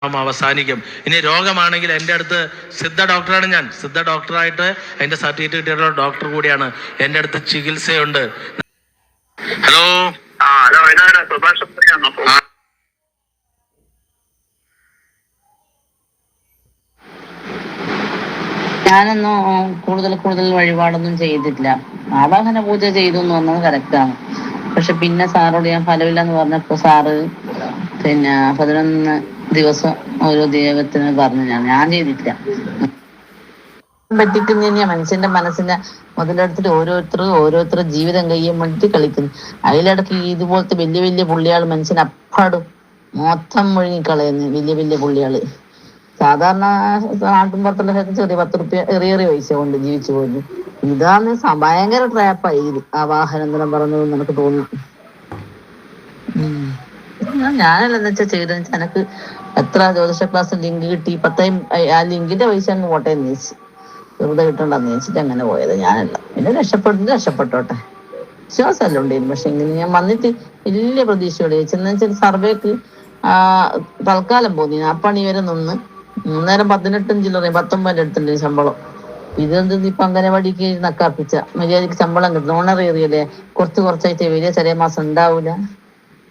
അവസാനിക്കും. ഇനി രോഗമാണെങ്കിൽ എൻ്റെ അടുത്ത് സിദ്ധ ഡോക്ടറാണ്, ഞാൻ സിദ്ധ ഡോക്ടറായിട്ട് അതിൻ്റെ സർട്ടിഫിക്കറ്റ് കിട്ടിയിട്ടുള്ള ഡോക്ടർ കൂടിയാണ്. എൻ്റെ അടുത്ത് ചികിത്സയുണ്ട്. ഹലോ, ഞാനൊന്നും കൂടുതൽ വഴിപാടൊന്നും ചെയ്തിട്ടില്ല. ആവാഹന പൂജ ചെയ്തു എന്ന് പറഞ്ഞത് കറക്റ്റാണ്. പക്ഷെ പിന്നെ സാറോട് ഞാൻ ഫലമില്ലെന്ന് പറഞ്ഞപ്പോ സാറ് പിന്നെ 11 ദിവസം ഓരോ ദൈവത്തിന് പറഞ്ഞു. ഞാൻ ചെയ്തിട്ടില്ല. പറ്റിട്ട് തന്നെയാ മനുഷ്യന്റെ മനസ്സിനെ മുതലെടുത്തിട്ട് ഓരോരുത്തർ ജീവിതം കഴിയാൻ വേണ്ടിട്ട് കളിക്കുന്നു. അതിലിടക്ക് ഇതുപോലത്തെ വലിയ പുള്ളിയാള് മനുഷ്യൻ അപ്പാടും മൊത്തം മുഴുങ്ങിക്കളയുന്നു. വലിയ പുള്ളിയാള് സാധാരണ നാട്ടിൻപുറത്തുള്ള ചെറിയ 10 റുപ്യ ഏറിയ പൈസ കൊണ്ട് ജീവിച്ചു പോകുന്നു. ഇതാന്ന് ഭയങ്കര ട്രാപ്പായി ഇത്. ആ വാഹനം പറഞ്ഞു എനിക്ക് തോന്നുന്നു. ഞാനല്ലെന്ന് വെച്ചാൽ ചെയ്തെന്ന് വെച്ചാൽ എനിക്ക് എത്ര ജ്യോതിഷ ക്ലാസ് ലിങ്ക് കിട്ടി 10 ആ ലിങ്കിന്റെ പൈസ അങ്ങ് പോട്ടെ എന്ന് ചോദിച്ചു. വെറുതെ കിട്ടണ്ടെന്ന് ചോദിച്ചിട്ട് അങ്ങനെ പോയത്. ഞാനല്ല. പിന്നെ രക്ഷപ്പെട്ടോട്ടെ വിശ്വാസമല്ല ഉണ്ടായിരുന്നു. പക്ഷെ ഇങ്ങനെ ഞാൻ വന്നിട്ട് വലിയ പ്രതീക്ഷയോടെ ചെന്ന് വെച്ചാൽ സർവേക്ക് തൽക്കാലം പോന്നി അപ്പണി വരെ നിന്ന് അന്നേരം 18 ചില്ലറ 19 എടുത്തിട്ടുണ്ട് ശമ്പളം. ഇതെന്ത് ഇപ്പൊ അംഗനവാടിക്ക് നക്കാപ്പിച്ച മര്യാദക്ക് ശമ്പളം കിട്ടും. ഓണറേറിയല്ലേ കുറച്ചായിട്ട് വരിക. ചെറിയ മാസം ഉണ്ടാവൂല.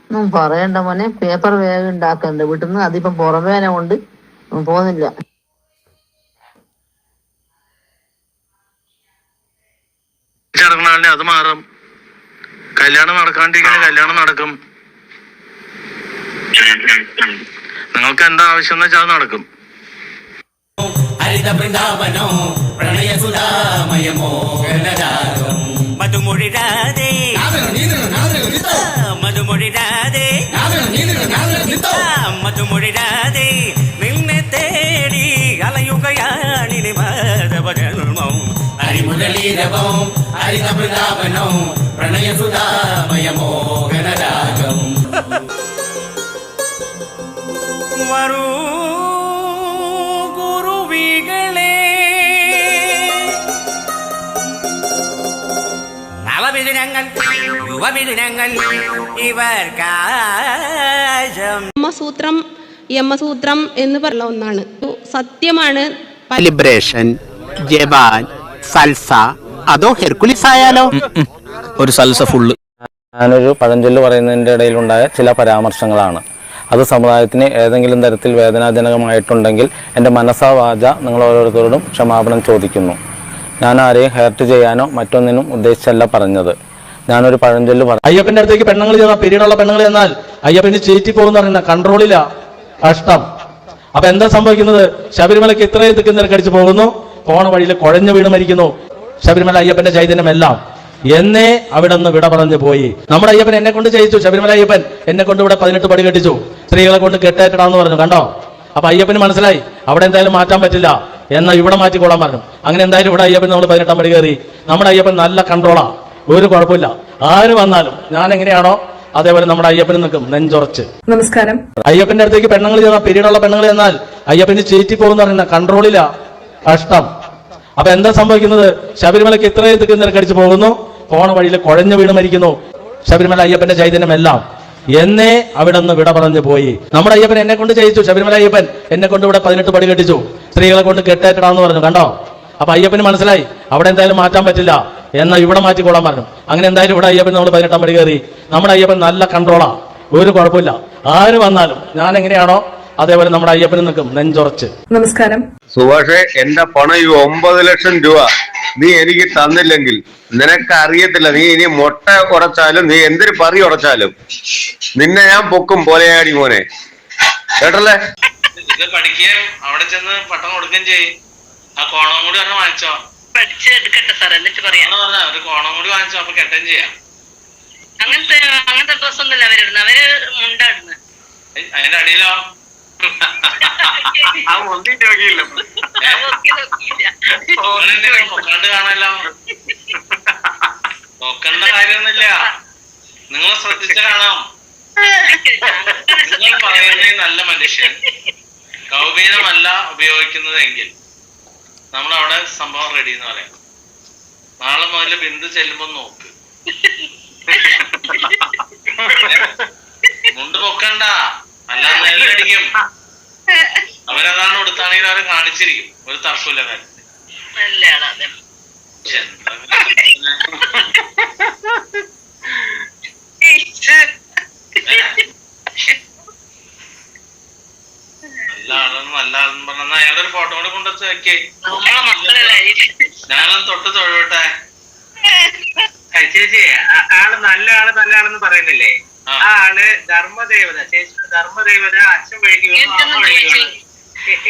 ഒന്നും പറയണ്ട മോനെ. പേപ്പർ വേഗം ഉണ്ടാക്കണ്ട് വീട്ടിൽ നിന്ന്. അതിപ്പം പുറമേന കൊണ്ട് പോകുന്നില്ല. അത് മാറും. കല്യാണം നടക്കാണ്ടിരിക്കുന്ന കല്യാണം നടക്കും. നിങ്ങൾക്ക് എന്താ ആവശ്യം എന്ന് വെച്ചാൽ അത് നടക്കും. ഹരിത വൃന്ദാവനോ പ്രണയ സുധാമയമോ മധുമൊഴിരാതെ നിന്നെ തേടി അലയുകയാണിനി മാധവജന്മം. ഹരിമുരളീരവം ഹരിത വൃന്ദാവനോ പ്രണയ സുധാമയമോ ഗണരാഗം. വരൂ യുവമിഥുനങ്ങൾ ഇവർക്കാശം. യമസൂത്രം എന്ന് പറയുന്ന ഒന്നാണ്. സത്യമാണ്. ലിബറേഷൻ, ജബാൻ, സൽസ അതോ ഹെർക്കുലിസ് ആയാലോ? ഒരു സൽസ ഫുള്ള്. ഞാനൊരു പഴഞ്ചൊല്ല് പറയുന്നതിൻ്റെ ഇടയിലുണ്ടായ ചില പരാമർശങ്ങളാണ്. അത് സമുദായത്തിന് ഏതെങ്കിലും തരത്തിൽ വേദനാജനകമായിട്ടുണ്ടെങ്കിൽ എൻ്റെ മനസ്സാ വാച നിങ്ങൾ ഓരോരുത്തരോടും ക്ഷമാപണം ചോദിക്കുന്നു. ഞാൻ ആരെയും ഹേർട്ട് ചെയ്യാനോ മറ്റൊന്നിനും ഉദ്ദേശിച്ചല്ല പറഞ്ഞത്. ഞാനൊരു പഴഞ്ചൊല്ല് പറഞ്ഞു. അയ്യപ്പന്റെ അടുത്തേക്ക് പെണ്ണുങ്ങൾ ചെന്നാൽ പിരീഡുള്ള പെണ്ണുങ്ങൾ ചെന്നാൽ അയ്യപ്പന് ചേറ്റി പോകുന്ന പറയുന്ന കൺട്രോളില്ല. കഷ്ടം. അപ്പൊ എന്താ സംഭവിക്കുന്നത്? ശബരിമലയ്ക്ക് ഇത്രയും തിരക്കടിച്ച് പോകുന്നു. പോണ വഴിയിൽ കുഴഞ്ഞു വീണ് മരിക്കുന്നു. ശബരിമല അയ്യപ്പന്റെ ചൈതന്യമെല്ലാം എന്നേ അവിടെ നിന്ന് വിട പറഞ്ഞു പോയി. നമ്മുടെ അയ്യപ്പൻ എന്നെ കൊണ്ട് ചെയ്യിച്ചു. ശബരിമല അയ്യപ്പൻ എന്നെ കൊണ്ട് ഇവിടെ 18 പടി കെട്ടിച്ചു. സ്ത്രീകളെ കൊണ്ട് കെട്ടേറ്റടാന്ന് പറഞ്ഞു. കണ്ടോ? അപ്പൊ അയ്യപ്പന് മനസ്സിലായി അവിടെ എന്തായാലും മാറ്റാൻ പറ്റില്ല, എന്നാൽ ഇവിടെ മാറ്റിക്കോളാൻ പറഞ്ഞു. അങ്ങനെ എന്തായാലും ഇവിടെ അയ്യപ്പൻ നമ്മൾ 18 പടി കയറി. നമ്മുടെ അയ്യപ്പൻ നല്ല കൺട്രോളാ, ഒരു കുഴപ്പമില്ല. ആര് വന്നാലും ഞാൻ എങ്ങനെയാണോ അതേപോലെ നമ്മുടെ അയ്യപ്പന് നിൽക്കും നെഞ്ചുറച്ച്. നമസ്കാരം. അയ്യപ്പന്റെ അടുത്തേക്ക് പെണ്ണുങ്ങൾ ചെന്നാൽ പിരീഡുള്ള പെണ്ണുങ്ങൾ ചെന്നാൽ അയ്യപ്പന് ചേറ്റി പോകുന്ന പറയുന്ന കൺട്രോളില്ല. കഷ്ടം. അപ്പൊ എന്താ സംഭവിക്കുന്നത്? ശബരിമലയ്ക്ക് ഇത്രയും തിരക്കടിച്ച് പോകുന്നു. പോണ വഴിയിൽ കുഴഞ്ഞു വീണ് മരിക്കുന്നു. ശബരിമല അയ്യപ്പന്റെ ചൈതന്യമെല്ലാം എന്നേ അവിടെ നിന്ന് വിട പറഞ്ഞു പോയി. നമ്മുടെ അയ്യപ്പൻ എന്നെ കൊണ്ട് ചെയ്യിച്ചു. ശബരിമല അയ്യപ്പൻ എന്നെ കൊണ്ട് ഇവിടെ 18 പടി കെട്ടിച്ചു. സ്ത്രീകളെ കൊണ്ട് കെട്ടേറ്റടാന്ന് പറഞ്ഞു. കണ്ടോ? അപ്പൊ അയ്യപ്പന് മനസ്സിലായി അവിടെ എന്തായാലും മാറ്റാൻ പറ്റില്ല, എന്നാൽ ഇവിടെ മാറ്റിക്കോളാൻ പറഞ്ഞു. അങ്ങനെ എന്തായാലും ഇവിടെ അയ്യപ്പൻ നമ്മൾ 18 പടി കയറി. നമ്മുടെ അയ്യപ്പൻ നല്ല കൺട്രോളാ, ഒരു കുഴപ്പമില്ല. ആര് വന്നാലും ഞാൻ എങ്ങനെയാണോ അതേപോലെ നമ്മുടെ അയ്യപ്പന് നിൽക്കും നെഞ്ചുറച്ച്. നമസ്കാരം. സുഭാഷേ, എന്റെ പണം ഈ 9 ലക്ഷം രൂപ നീ എനിക്ക് തന്നില്ലെങ്കിൽ നിനക്ക് അറിയത്തില്ല. നീ ഇനി മുട്ട ഉടച്ചാലും നീ എന്തൊരു പറി ഉടച്ചാലും നിന്നെ ഞാൻ പൊക്കും പോലെയാടി മോനെ. കേട്ടല്ലേ? ഇത് പഠിക്കുകയും അവിടെ ചെന്ന് പട്ടം കൊടുക്കുകയും ചെയ്യും. ആ കോണം കൂടി പറഞ്ഞ വാങ്ങിച്ചോ. പഠിച്ചെടുക്കട്ടെ സാർ, എന്നിട്ട് പറയാം. പറഞ്ഞ ഒരു കോണം കൂടി വാങ്ങിച്ചോ, അപ്പൊ കെട്ടും ചെയ്യാം. അങ്ങനത്തെ ഡ്രസ് ഒന്നുമില്ല അവരിടുന്നത്. അവര് മുണ്ടാടുന്നത്. അതിന്റെ അടിയിലോ പൊക്കാണ്ട് കാണല്ലോ. നോക്കേണ്ട കാര്യമൊന്നുമില്ല. നിങ്ങൾ ശ്രദ്ധിച്ച കാണാം. നിങ്ങൾ പറയുന്ന നല്ല മനുഷ്യൻ കൗപീനമല്ല ഉപയോഗിക്കുന്നതെങ്കിൽ നമ്മളവിടെ സംഭവം റെഡി എന്ന് പറയാം. നാളെ മുതൽ ബിന്ദു ചെല്ലുമ്പോ നോക്ക്. മുണ്ട് പൊക്കണ്ട, അല്ലാതെ നേരിടിക്കും. എന്താണെങ്കിലും അവരെ കാണിച്ചിരിക്കും, ഒരു തർക്കമില്ല കാര്യത്തിൽ. നല്ല ആളെന്ന് പറഞ്ഞ അയാളുടെ ഒരു ഫോട്ടോ കൂടെ കൊണ്ടുവച്ച് വെക്കേ, ഞാനൊന്ന് തൊട്ട് തൊഴട്ടെ. ചേച്ചി ആള് നല്ല ആളെന്ന് പറയുന്നില്ലേ, ആ ആള് ധർമ്മദേവത, ചേച്ചി ധർമ്മദേവത അച്ഛൻ വഴിക്ക് അമ്മ വഴിക്ക്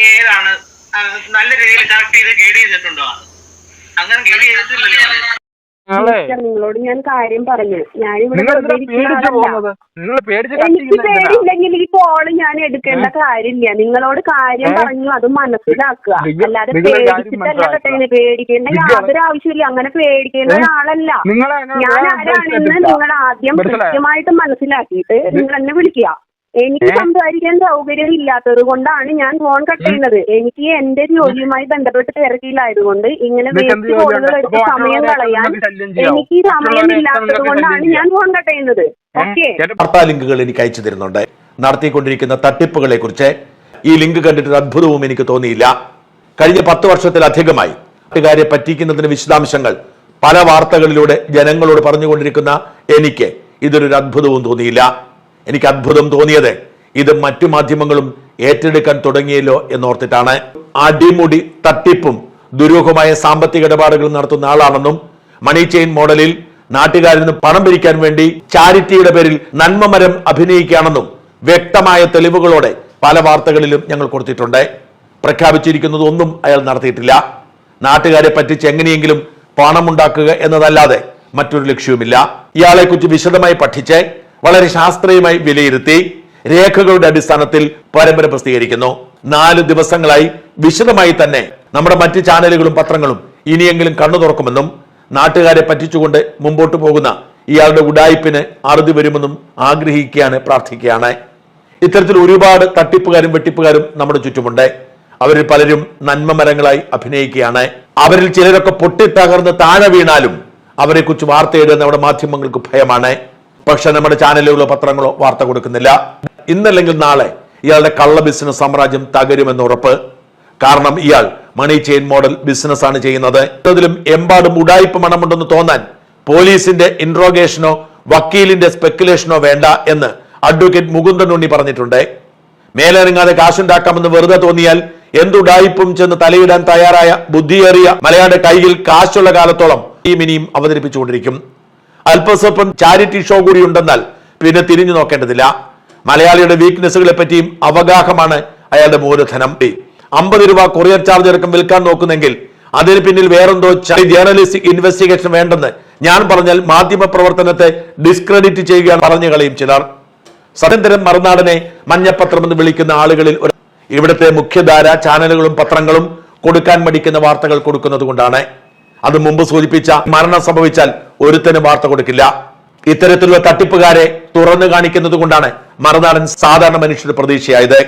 ഏതാണ് നല്ല രീതിയിൽ കറക്റ്റ് ചെയ്ത് ഗൈഡ് ചെയ്തിട്ടുണ്ടോ? അങ്ങനെ ഗൈഡ് ചെയ്തിട്ടില്ലല്ലോ. നിങ്ങളോട് ഞാൻ കാര്യം പറഞ്ഞു, ഞാനിവിടെ എനിക്ക് പേടിയില്ലെങ്കിൽ ഈ കോള് ഞാൻ എടുക്കേണ്ട കാര്യമില്ല. നിങ്ങളോട് കാര്യം പറഞ്ഞു അത് മനസ്സിലാക്കുക, അല്ലാതെ പേടിച്ചിട്ടല്ല കേട്ടേ. പേടിക്കേണ്ട യാതൊരു ആവശ്യമില്ല, അങ്ങനെ പേടിക്കേണ്ട ഒരാളല്ല ഞാൻ. ആരാണെന്ന് നിങ്ങൾ ആദ്യം കൃത്യമായിട്ട് മനസ്സിലാക്കിയിട്ട് നിങ്ങൾ എന്നെ വിളിക്കുക. എനിക്ക് സംസാരിക്കാൻ സൗകര്യം ഇല്ലാത്തത് കൊണ്ടാണ് ഞാൻ ഫോൺ കട്ട് ചെയ്യുന്നത്. എനിക്ക് എന്റെ ജോലിയുമായി ബന്ധപ്പെട്ട് തിരക്കിലായതുകൊണ്ട് ഇങ്ങനെ വേസ്റ്റ് കോളുകൾ എടുത്ത് സമയം കളയാൻ എനിക്ക് സമയമില്ലാത്തത് കൊണ്ടാണ് ഞാൻ ഫോൺ കട്ട് ചെയ്യുന്നത്. ഓക്കെ, വാർത്താ ലിങ്കുകൾ എനിക്ക് അയച്ചു തരുന്നുണ്ട് നടത്തിക്കൊണ്ടിരിക്കുന്ന തട്ടിപ്പുകളെ കുറിച്ച്. ഈ ലിങ്ക് കണ്ടിട്ട് അത്ഭുതവും എനിക്ക് തോന്നിയില്ല. കഴിഞ്ഞ 10 വർഷത്തിലധികമായി നാട്ടുകാരെ പറ്റിക്കുന്നതിന് വിശദാംശങ്ങൾ പല വാർത്തകളിലൂടെ ജനങ്ങളോട് പറഞ്ഞുകൊണ്ടിരിക്കുന്ന എനിക്ക് ഇതൊരു അത്ഭുതവും തോന്നിയില്ല. എനിക്ക് അത്ഭുതം തോന്നിയത് ഇത് മറ്റു മാധ്യമങ്ങളും ഏറ്റെടുക്കാൻ തുടങ്ങിയല്ലോ എന്നോർത്തിട്ടാണ്. അടിമുടി തട്ടിപ്പും ദുരൂഹമായ സാമ്പത്തിക ഇടപാടുകൾ നടത്തുന്ന ആളാണെന്നും മണി ചെയിൻ മോഡലിൽ നാട്ടുകാരിൽ നിന്ന് പണം പിരിക്കാൻ വേണ്ടി ചാരിറ്റിയുടെ പേരിൽ നന്മമരം അഭിനയിക്കുകയാണെന്നും വ്യക്തമായ തെളിവുകളോടെ പല വാർത്തകളിലും ഞങ്ങൾ കൊടുത്തിട്ടുണ്ട്. പ്രഖ്യാപിച്ചിരിക്കുന്നത് ഒന്നും അയാൾ നടത്തിയിട്ടില്ല. നാട്ടുകാരെ പറ്റിച്ച് എങ്ങനെയെങ്കിലും പണമുണ്ടാക്കുക എന്നതല്ലാതെ മറ്റൊരു ലക്ഷ്യവുമില്ല. ഇയാളെ കുറിച്ച് വിശദമായി പഠിച്ച് വളരെ ശാസ്ത്രീയമായി വിലയിരുത്തി രേഖകളുടെ അടിസ്ഥാനത്തിൽ പരമ്പര പ്രസിദ്ധീകരിക്കുന്നു. 4 ദിവസങ്ങളായി വിശദമായി തന്നെ നമ്മുടെ മറ്റ് ചാനലുകളും പത്രങ്ങളും ഇനിയെങ്കിലും കണ്ണു തുറക്കുമെന്നും നാട്ടുകാരെ പറ്റിച്ചുകൊണ്ട് മുമ്പോട്ട് പോകുന്ന ഇയാളുടെ ഉഡായിപ്പിന് അറുതി വരുമെന്നും ആഗ്രഹിക്കുകയാണ്, പ്രാർത്ഥിക്കുകയാണ്. ഇത്തരത്തിൽ ഒരുപാട് തട്ടിപ്പുകാരും വെട്ടിപ്പുകാരും നമ്മുടെ ചുറ്റുമുണ്ട്. അവരിൽ പലരും നന്മമരങ്ങളായി അഭിനയിക്കുകയാണ്. അവരിൽ ചിലരൊക്കെ പൊട്ടിത്തകർന്ന് താഴെ വീണാലും അവരെ കുറിച്ച് വാർത്തയിടുന്ന നമ്മുടെ മാധ്യമങ്ങൾക്ക് ഭയമാണ്. പക്ഷെ നമ്മുടെ ചാനലുകളോ പത്രങ്ങളോ വാർത്ത കൊടുക്കുന്നില്ല. ഇന്നല്ലെങ്കിൽ നാളെ ഇയാളുടെ കള്ള ബിസിനസ് സാമ്രാജ്യം തകരുമെന്ന് ഉറപ്പ്. കാരണം ഇയാൾ മണി ചെയിൻ മോഡൽ ബിസിനസ് ആണ് ചെയ്യുന്നത്. അതിലും എമ്പാടും ഉഡായിപ്പ് മണമുണ്ടെന്ന് തോന്നാൻ പോലീസിന്റെ ഇൻട്രോഗേഷനോ വക്കീലിന്റെ സ്പെക്കുലേഷനോ വേണ്ട എന്ന് അഡ്വക്കേറ്റ് മുകുന്ദൻ ഉണ്ണി പറഞ്ഞിട്ടുണ്ട്. മേലിറങ്ങാതെ കാശുണ്ടാക്കാമെന്ന് വെറുതെ തോന്നിയാൽ എന്തുഡായിപ്പും ചെന്ന് തലയിടാൻ തയ്യാറായ ബുദ്ധിയേറിയ മലയാളിയുടെ കയ്യിൽ കാശുള്ള കാലത്തോളം ഈ മിനിയും അവതരിപ്പിച്ചുകൊണ്ടിരിക്കും. അല്പസ്വല്പം ചാരിറ്റി ഷോ കൂടി ഉണ്ടെന്നാൽ പിന്നെ തിരിഞ്ഞു നോക്കേണ്ടതില്ല. മലയാളിയുടെ വീക്ക്നെസ്സുകളെ പറ്റിയും അവഗാഹമാണ് അയാളുടെ മൂലധനം. 50 രൂപ കൊറിയർ ചാർജ് അടക്കം വിൽക്കാൻ നോക്കുന്നെങ്കിൽ അതിന് പിന്നിൽ വേറെന്തോ ജേർണലിസ്റ്റിക് ഇൻവെസ്റ്റിഗേഷൻ വേണ്ടെന്ന് ഞാൻ പറഞ്ഞാൽ മാധ്യമ പ്രവർത്തനത്തെ ഡിസ്ക്രെഡിറ്റ് ചെയ്യുകയാണ് പറഞ്ഞു കളയും ചിലർ. സത്യന്തരം മറുനാടനെ മഞ്ഞപ്പത്രം എന്ന് വിളിക്കുന്ന ആളുകളിൽ ഇവിടുത്തെ മുഖ്യധാര ചാനലുകളും പത്രങ്ങളും കൊടുക്കാൻ മടിക്കുന്ന വാർത്തകൾ കൊടുക്കുന്നത് കൊണ്ടാണ്. അത് മുമ്പ് സൂചിപ്പിച്ച മരണം സംഭവിച്ചാൽ ഒരുത്തനും വാർത്ത കൊടുക്കില്ല. ഇത്തരത്തിലുള്ള തട്ടിപ്പുകാരെ തുറന്നു കാണിക്കുന്നത് കൊണ്ടാണ് മറുനാടൻ സാധാരണ മനുഷ്യരുടെ പ്രതീക്ഷയായത്.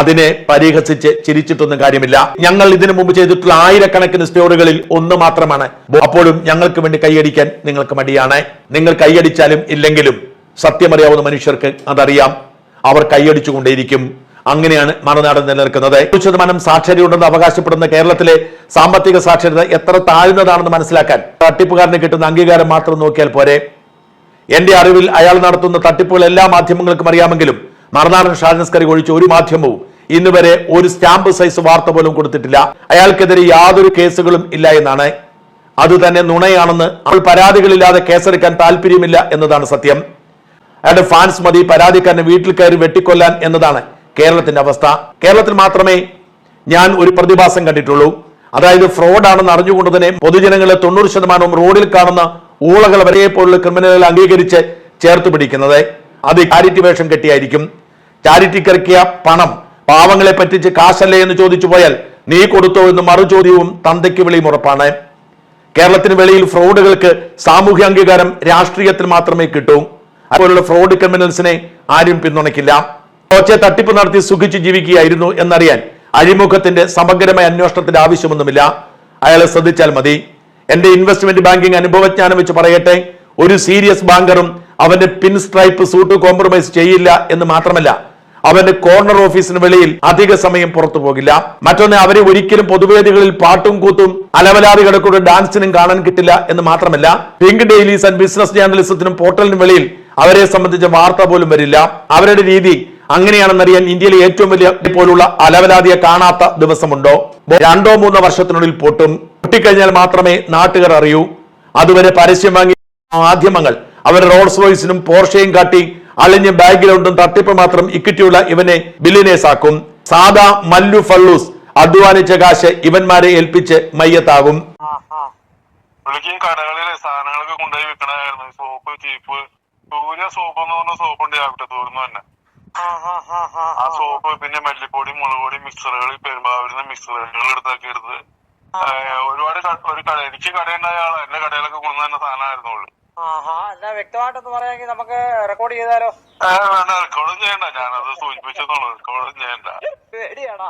അതിനെ പരിഹസിച്ച് ചിരിച്ചിട്ടൊന്നും കാര്യമില്ല. ഞങ്ങൾ ഇതിനു മുമ്പ് ചെയ്തിട്ടുള്ള ആയിരക്കണക്കിന് സ്റ്റോറികളിൽ ഒന്ന് മാത്രമാണ്. അപ്പോഴും ഞങ്ങൾക്ക് വേണ്ടി കൈയടിക്കാൻ നിങ്ങൾക്ക് മടിയാണ്. നിങ്ങൾ കൈയടിച്ചാലും ഇല്ലെങ്കിലും സത്യമറിയാവുന്ന മനുഷ്യർക്ക് അതറിയാം. അവർ കൈയടിച്ചുകൊണ്ടേയിരിക്കും. അങ്ങനെയാണ് മറുനാടൻ നിലനിൽക്കുന്നത്. 100% സാക്ഷരതയുണ്ടെന്ന് അവകാശപ്പെടുന്ന കേരളത്തിലെ സാമ്പത്തിക സാക്ഷരത എത്ര താഴ്ന്നതാണെന്ന് മനസ്സിലാക്കാൻ തട്ടിപ്പുകാരന് കിട്ടുന്ന അംഗീകാരം മാത്രം നോക്കിയാൽ പോരെ. എന്റെ അറിവിൽ അയാൾ നടത്തുന്ന തട്ടിപ്പുകൾ എല്ലാ മാധ്യമങ്ങൾക്കും അറിയാമെങ്കിലും മറുനാടൻ ഷാജൻസ്കറി ഒഴിച്ച് ഒരു മാധ്യമവും ഇന്ന് വരെ ഒരു സ്റ്റാമ്പ് സൈസ് വാർത്ത പോലും കൊടുത്തിട്ടില്ല. അയാൾക്കെതിരെ യാതൊരു കേസുകളും ഇല്ല എന്നാണ്. അത് തന്നെ നുണയാണെന്ന് അവൾ പരാതികളില്ലാതെ കേസെടുക്കാൻ താല്പര്യമില്ല എന്നതാണ് സത്യം. അയാളുടെ ഫാൻസ് മതി പരാതിക്കാരനെ വീട്ടിൽ കയറി വെട്ടിക്കൊല്ലാൻ എന്നതാണ് കേരളത്തിന്റെ അവസ്ഥ. കേരളത്തിൽ മാത്രമേ ഞാൻ ഒരു പ്രതിഭാസം കണ്ടിട്ടുള്ളൂ. അതായത് ഫ്രോഡാണെന്ന് അറിഞ്ഞുകൊണ്ട് തന്നെ പൊതുജനങ്ങളെ 90% റോഡിൽ കാണുന്ന ഊളകൾ വരെ പോലുള്ള ക്രിമിനലുകൾ അംഗീകരിച്ച് ചേർത്ത് പിടിക്കുന്നത്. അത് ചാരിറ്റി വേഷം കെട്ടിയായിരിക്കും. ചാരിറ്റിക്കിറക്കിയ പണം പാവങ്ങളെ പറ്റിച്ച് കാശല്ലേ എന്ന് ചോദിച്ചു പോയാൽ നീ കൊടുത്തോ എന്ന് മറുചോദ്യവും തന്തയ്ക്ക് വിളിയും ഉറപ്പാണ്. കേരളത്തിന് വെളിയിൽ ഫ്രോഡുകൾക്ക് സാമൂഹ്യ അംഗീകാരം രാഷ്ട്രീയത്തിൽ മാത്രമേ കിട്ടൂ. അതുപോലുള്ള ഫ്രോഡ് ക്രിമിനൽസിനെ ആരും പിന്തുണയ്ക്കില്ല. ഒച്ച തട്ടിപ്പ് നടത്തി സുഖിച്ച് ജീവിക്കുകയായിരുന്നു എന്നറിയാൻ അഴിമുഖത്തിന്റെ സമഗ്രമായ അന്വേഷണത്തിന്റെ ആവശ്യമൊന്നുമില്ല. അയാളെ ശ്രദ്ധിച്ചാൽ മതി. എന്റെ ഇൻവെസ്റ്റ്മെന്റ് ബാങ്കിങ് അനുഭവജ്ഞാനം വെച്ച് പറയട്ടെ, ഒരു സീരിയസ് ബാങ്കറും അവന്റെ പിൻ സ്ട്രൈപ്പ് സൂട്ട് കോംപ്രമൈസ് ചെയ്യില്ല എന്ന് മാത്രമല്ല അവന്റെ കോർണർ ഓഫീസിന് വെളിയിൽ അധിക സമയം പുറത്തു പോകില്ല. മറ്റൊന്ന്, അവരെ ഒരിക്കലും പൊതുവേദികളിൽ പാട്ടും കൂത്തും അലവലാതി കിടക്കുന്ന ഡാൻസിനും കാണാൻ കിട്ടില്ല എന്ന് മാത്രമല്ല, പിങ്ക് ഡെയിലീസ് ആൻഡ് ബിസിനസ് ജേർണലിസത്തിനും പോർട്ടലിനും വെളിയിൽ അവരെ സംബന്ധിച്ച വാർത്ത പോലും വരില്ല. അവരുടെ രീതി അങ്ങനെയാണെന്നറിയാൻ ഇന്ത്യയിലെ ഏറ്റവും വലിയ പോലുള്ള അലവലാതിയെ കാണാത്ത ദിവസമുണ്ടോ? 2-3 വർഷത്തിനുള്ളിൽ പൊട്ടിക്കഴിഞ്ഞാൽ മാത്രമേ നാട്ടുകാർ അറിയൂ. അതുവരെ പരസ്യം വാങ്ങി മാധ്യമങ്ങൾ അവർ റോൾസ് റോയ്സിനും പോർഷയും കാട്ടി അളിഞ്ഞ ബാക്ക്ഗ്രൗണ്ടും തട്ടിപ്പ് മാത്രം ഇക്വിറ്റിയുള്ള ഇവനെ ബില്ലിനേഴ്സ് ആക്കും. സാദാ മല്ലു ഫള്ളൂസ് അധ്വാനിച്ച കാശ് ഇവന്മാരെ ഏൽപ്പിച്ച് മയ്യത്താകും. കടകളിലെ സാധനങ്ങളൊക്കെ കൊണ്ടുപോയി വിൽക്കണമായിരുന്നു. സോപ്പ്, ചീപ്പ്, സൂര്യ സോപ്പ് എന്ന് പറഞ്ഞ സോപ്പുണ്ട് തോന്നുന്നു തന്നെ. ആ സോപ്പ്, പിന്നെ മല്ലിപ്പൊടി, മുളക് പൊടി മിക്സറുകൾ, പെരുമ്പാവൂരിന്ന് മിക്സറുകൾ എടുത്ത് ഒരുപാട് എനിക്ക് കടയുണ്ടായ ആളാ. എന്റെ കടയിലൊക്കെ കൊണ്ടു തന്നെ സാധനമായിരുന്നു ഉള്ളു. വ്യക്തമായിട്ടൊന്ന് പറയാമെങ്കിൽ നമുക്ക് റെക്കോർഡ് ചെയ്താലോ? വേണ്ട, റെക്കോർഡും ചെയ്യണ്ട. ഞാനത് സൂചിപ്പിച്ചെന്നുള്ളൂ. റെക്കോർഡും ചെയ്യണ്ട. പേടിയാണോ?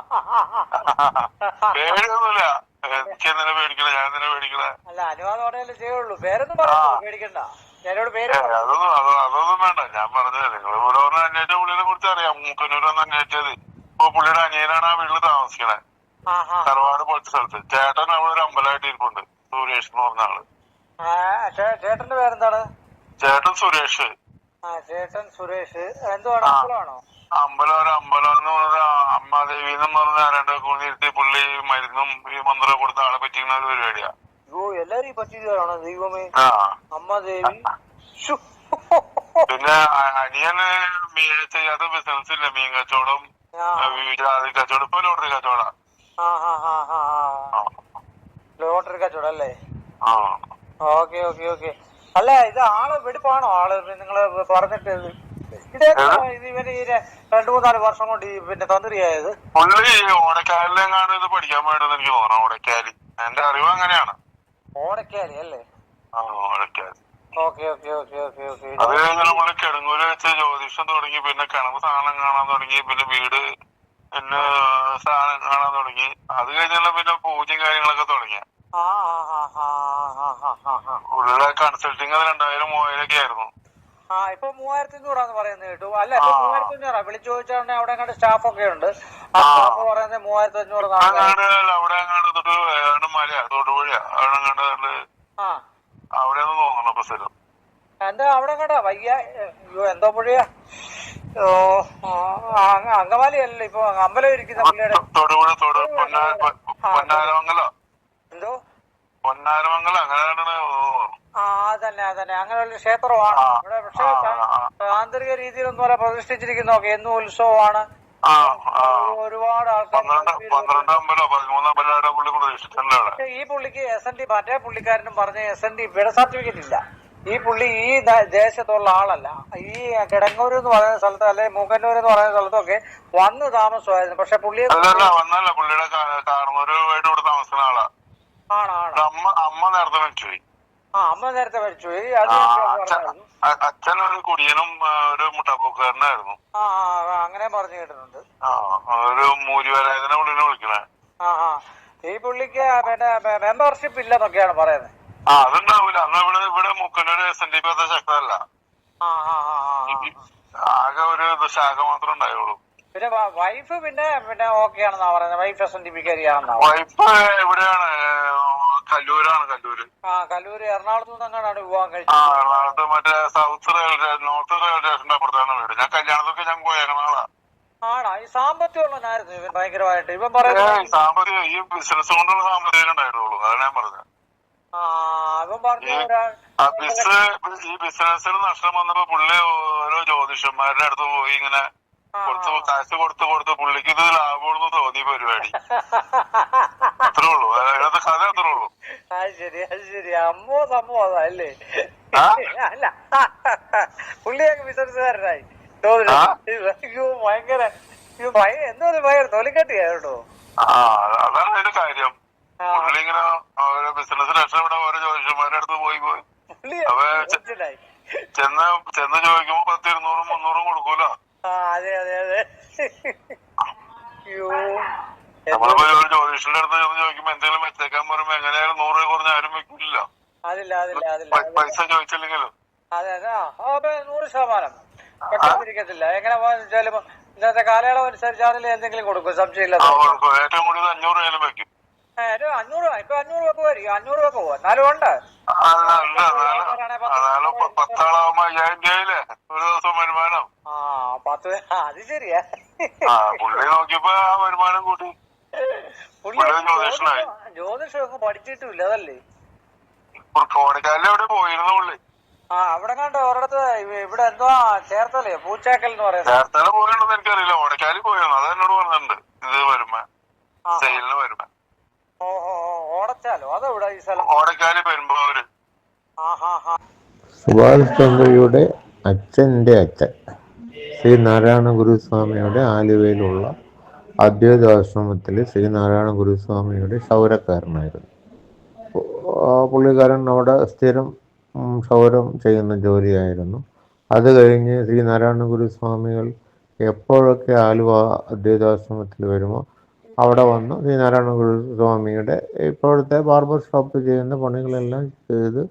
പേടിയൊന്നുമില്ല. എനിക്ക് എന്തിനാ പേടിക്കണ? ഞാൻ എന്തിനാ പേടിക്കണ? അല്ല, അനുവാദം പറയാനല്ലേ ചെയ്യുള്ളൂ. പേരൊന്നും പറഞ്ഞു പേടിക്കണ്ട. ഞാനോട് പേര് അതൊന്നും വേണ്ട. ഞാൻ പറഞ്ഞത് നിങ്ങൾ ഇവിടെ വന്ന് അന്വേഷിച്ച പുള്ളിനെ കുറിച്ച് അറിയാം. മൂക്കന്നൂർ വന്ന് അന്വേഷിച്ചത്. ഇപ്പൊ പുള്ളിയുടെ അനിയനാണ് ആ വീട്ടിൽ താമസിക്കണേ, തറവാട് പോലത്തെ സ്ഥലത്ത്. ചേട്ടൻ അവിടെ ഒരു അമ്പലമായിട്ട് ഇരിപ്പുണ്ട്, സുരേഷ് എന്ന് പറഞ്ഞ ആള്. ചേട്ടന്റെ പേരെന്താണ്? ചേട്ടൻ സുരേഷ്. ചേട്ടൻ സുരേഷ്. എന്തുവാണ്, അമ്പലമാണോ? അമ്പലം എന്ന് പറഞ്ഞ അമ്മാദേവി എന്ന് പറഞ്ഞ ആരാണ്ട് കൂന്നിരുത്തി പുള്ളി മരുന്നും ഈ മന്ത്രം കൊടുത്ത ആളെ പറ്റിക്കുന്ന ഒരു പരിപാടിയാ. എല്ലാരും പറ്റിയതാണോ? ദൈവമേ. അമ്മാദേവി. പിന്നെ അനിയന് ചെയ്യാത്ത ബിസിനസ് ഇല്ല, മീൻ കച്ചവടം, ജാതി കച്ചവടം. ഇപ്പൊ ലോട്ടറി കച്ചവടം. ലോട്ടറി കച്ചവടം അല്ലേ? Okay okay okay. അല്ല, ഇത് ആള് വെടിപ്പാണോ? ആള് നിങ്ങള് പറഞ്ഞിട്ട് ഇവന് 2-3 വർഷം കൊണ്ട് പിന്നെ തന്ത്രിയായത്? പുള്ളി ഓടക്കാലിലെങ്ങാണ്ട് ഇത് പഠിക്കാൻ വേണ്ടത് എനിക്ക് തോന്നണം. ഓടക്കാലി, എന്റെ അറിവ് അങ്ങനെയാണ്. ഓടക്കാലി അല്ലേ? Odakkali. Okay okay okay okay okay. അത് കഴിഞ്ഞാൽ നമ്മള് കിടങ്ങൂര് വെച്ച് ജ്യോതിഷം തുടങ്ങി, പിന്നെ കിണവ് സാധനം കാണാൻ തുടങ്ങി, പിന്നെ വീട് പിന്നെ സാധനം കാണാൻ തുടങ്ങി. അത് കഴിഞ്ഞാൽ പിന്നെ പൂജയും കാര്യങ്ങളൊക്കെ തുടങ്ങിയ ഉള്ള കൺസൾട്ടിങ് 2000-3000 ഒക്കെ ആയിരുന്നു. ഇപ്പൊ 3500 പറയുന്നത് കേട്ടു. അല്ല, 3500 വിളിച്ചു ചോദിച്ചാൽ അവിടെ അങ്ങോട്ട് സ്റ്റാഫ് ഒക്കെ ഉണ്ട്. പറയുന്നത് 3500. അവിടെ അങ്ങാണ്ട് തൊട്ട് മലയാ, തൊടുപുഴയാ, അവിടെ അങ്ങാണ്ട് അവിടെയൊന്നും തോന്നണം ഇപ്പൊ സ്ഥലം. എന്താ അവിടെ കേട്ടാ വയ്യ? എന്തോ പുഴയാ? അങ്കമാലി അല്ലല്ലോ ഇപ്പൊ അമ്പലം ഇരിക്കുന്ന പുള്ളിയുടെ? തൊടുപുഴ, പൊന്നാരമംഗലോ എന്തോ പൊന്നാരമംഗലം അങ്ങനെ. അതന്നെ അതന്നെ, അങ്ങനെ ഒരു ക്ഷേത്രമാണ് ഇവിടെ. പക്ഷെ ആന്തരിക രീതിയിലൊന്നും പോലെ പ്രതിഷ്ഠിച്ചിരിക്കുന്നൊക്കെ എന്നും ഉത്സവമാണ്. ഒരുപാട് ആൾക്കാർ. ഈ പുള്ളിക്ക് SND, മറ്റേ പുള്ളിക്കാരനും പറഞ്ഞ SND ഇവിടെ സർട്ടിഫിക്കറ്റ് ഇല്ല. ഈ പുള്ളി ഈ ദേശത്തുള്ള ആളല്ല. ഈ കിടങ്ങൂർ എന്ന് പറയുന്ന സ്ഥലത്ത്, അല്ലെങ്കിൽ മൂക്കന്നൂർ എന്ന് പറയുന്ന സ്ഥലത്തൊക്കെ വന്ന് താമസമായിരുന്നു. പക്ഷെ പുള്ളിയെ പുള്ളിയുടെ കാർന്നൂരുമായിട്ട് ഇവിടെ താമസിക്കുന്ന ആളാ. അമ്മ നേരത്തെ മരിച്ചുപോയി. അമ്മ നേരത്തെ മരിച്ചുപോയി. അച്ഛൻ ഒരു കുടിയനും ഒരു മുട്ടപ്പൂക്കാരനായിരുന്നു. അങ്ങനെ പറഞ്ഞു കേട്ടിട്ടുണ്ട്. ഒരു മൂരിവരായതിനെ പുള്ളിനെ വിളിക്കണേ. ഈ പുള്ളിക്ക് പിന്നെ മെമ്പർഷിപ്പ് ഇല്ലെന്നൊക്കെയാണ് പറയുന്നത്. അതുണ്ടാവൂല. അന്ന് ഇവിടെ മുക്കനൊരു SNDP അത്ര ശക്തമല്ല. ആകെ ഒരു ശാഖ മാത്രമേ ഉണ്ടായുള്ളൂ. പിന്നെ വൈഫ് പിന്നെ ഓക്കെ ആണെന്നാ പറയുന്നത്. വൈഫ് SNDP-കാരിയാണെന്നാ. വൈഫ് എവിടെയാണ്? കല്ലൂരാണ്. കല്ലൂര്. എറണാകുളത്ത് നിന്ന് അങ്ങനെയാണ് വിവാഹം കഴിച്ചത്. എറണാകുളത്ത് മറ്റേ നോർത്ത് റെയിൽവേ സ്റ്റേഷന്റെ അപ്പുറത്താണ് വീട്. ഞാൻ കല്യാണത്തൊക്കെ ഞാൻ പോയേക്കണ ആളാ. ആണോ? ഈ സാമ്പത്തികമുള്ളവനായിരുന്നു ഇവൻ ഭയങ്കരമായിട്ട്. ഇവൻ പറയുന്നത് സാമ്പത്തികം ഈ ബിസിനസ് കൊണ്ടുള്ള സാമ്പത്തികം ഉണ്ടായിട്ടുള്ളൂ. അതാണ് ഞാൻ പറഞ്ഞത്. ഇവൻ പറഞ്ഞു ഈ ബിസിനസ്സിൽ നഷ്ടം വന്നപ്പോ പുള്ളി ഓരോ ജ്യോതിഷന്മാരുടെ അടുത്ത് പോയി ഇങ്ങനെ കാശ് കൊടുത്ത് പുള്ളിക്ക് ഇത് ലാഭമെന്ന് തോന്നി പരിപാടി. അത്രേ ഉള്ളൂ. അതിനകത്ത് കഥ അത്രേ ഉള്ളൂ. ശരി. അമ്മോ സംഭവം അല്ലേ? അല്ല, പുള്ളിയൊക്കെ ബിസിനസ്സുകാരനായി. ഭയങ്കര ഭയങ്കര തൊലിക്കട്ടിയാ കേട്ടോ. അതാണ് അതിന്റെ കാര്യം. പുള്ളി ഇങ്ങനെ ഓരോ ബിസിനസ് രക്ഷപ്പെടാൻ ഓരോ ജ്യോതിഷന്മാരുടെ അടുത്ത് പോയി ചെന്ന് ചോദിക്കുമ്പോ 10, 200, 300 കൊടുക്കൂല. അതെ അതെ അതെ. നമ്മളിപ്പോ ഒരു ജ്യോതിഷന്റെ അടുത്ത് ചെന്ന് ചോദിക്കുമ്പോ എന്തെങ്കിലും വെച്ചേക്കാൻ പറയുമ്പോ എങ്ങനെയായാലും 100 കുറഞ്ഞ ആരും വെക്കില്ല. പൈസ ചോദിച്ചില്ലെങ്കിലും. അതെ 100% പെട്ടെന്നിരിക്കത്തില്ല. എങ്ങനെ വെച്ചാലും ഇന്നത്തെ കാലയളവ് അനുസരിച്ചാണെങ്കിൽ എന്തെങ്കിലും കൊടുക്കും, സംശയമില്ല. ഏറ്റവും കൂടുതൽ 500 രൂപയിലും വെക്കും. 500 ഇപ്പൊ 500 രൂപ വരും, 500 രൂപ പോകും. എന്നാലും ഉണ്ട്. 10 ആളാവുമ്പോ 5000 രൂപയില്ലേ ഒരു ദിവസം വരുമാനം. 10 അത് ശരിയാ. പുള്ളി നോക്കിയപ്പോ ആ വരുമാനം കൂട്ടി. ജ്യോതിഷം ഒന്നും പഠിച്ചിട്ടില്ല, അതല്ലേ? കോടക്കാലിൽ എവിടെ പോയിരുന്നു പുള്ളി? അവിടെ കണ്ട ഒരിടത്ത് ഇവിടെ എന്തോ ചേർത്തലേ പൂച്ചാക്കൽ എന്ന് പറയുന്നത്. ചേർത്തല പോയുണ്ടെന്ന് എനിക്കറിയില്ല. ഓടക്കാലി പോയിരുന്നു, അത് എന്നോട് പറഞ്ഞിട്ടുണ്ട്. ഇത് വരുമ്പോ സെയിലിന് വരുമ്പോ. ഓടച്ചാലോ അതെവിടെ ഈ സ്ഥലം? ഓടക്കാലി പെരുമ്പാവൂര്. സുഭാഷ് ചന്ദ്രയുടെ അച്ഛൻ്റെ അച്ഛൻ ശ്രീ നാരായണ ഗുരുസ്വാമിയുടെ ആലുവയിലുള്ള അദ്വൈതാശ്രമത്തിൽ ശ്രീനാരായണ ഗുരുസ്വാമിയുടെ ക്ഷൗരക്കാരനായിരുന്നു. പുള്ളിക്കാരൻ അവിടെ സ്ഥിരം ക്ഷൗരം ചെയ്യുന്ന ജോലിയായിരുന്നു. അത് കഴിഞ്ഞ് ശ്രീനാരായണ ഗുരുസ്വാമികൾ എപ്പോഴൊക്കെ ആലുവ അദ്വൈതാശ്രമത്തിൽ വരുമോ അവിടെ വന്ന് ശ്രീനാരായണ ഗുരുസ്വാമിയുടെ ഇപ്പോഴത്തെ ബാർബർ ഷോപ്പ് ചെയ്യുന്ന പണികളെല്ലാം ചെയ്ത്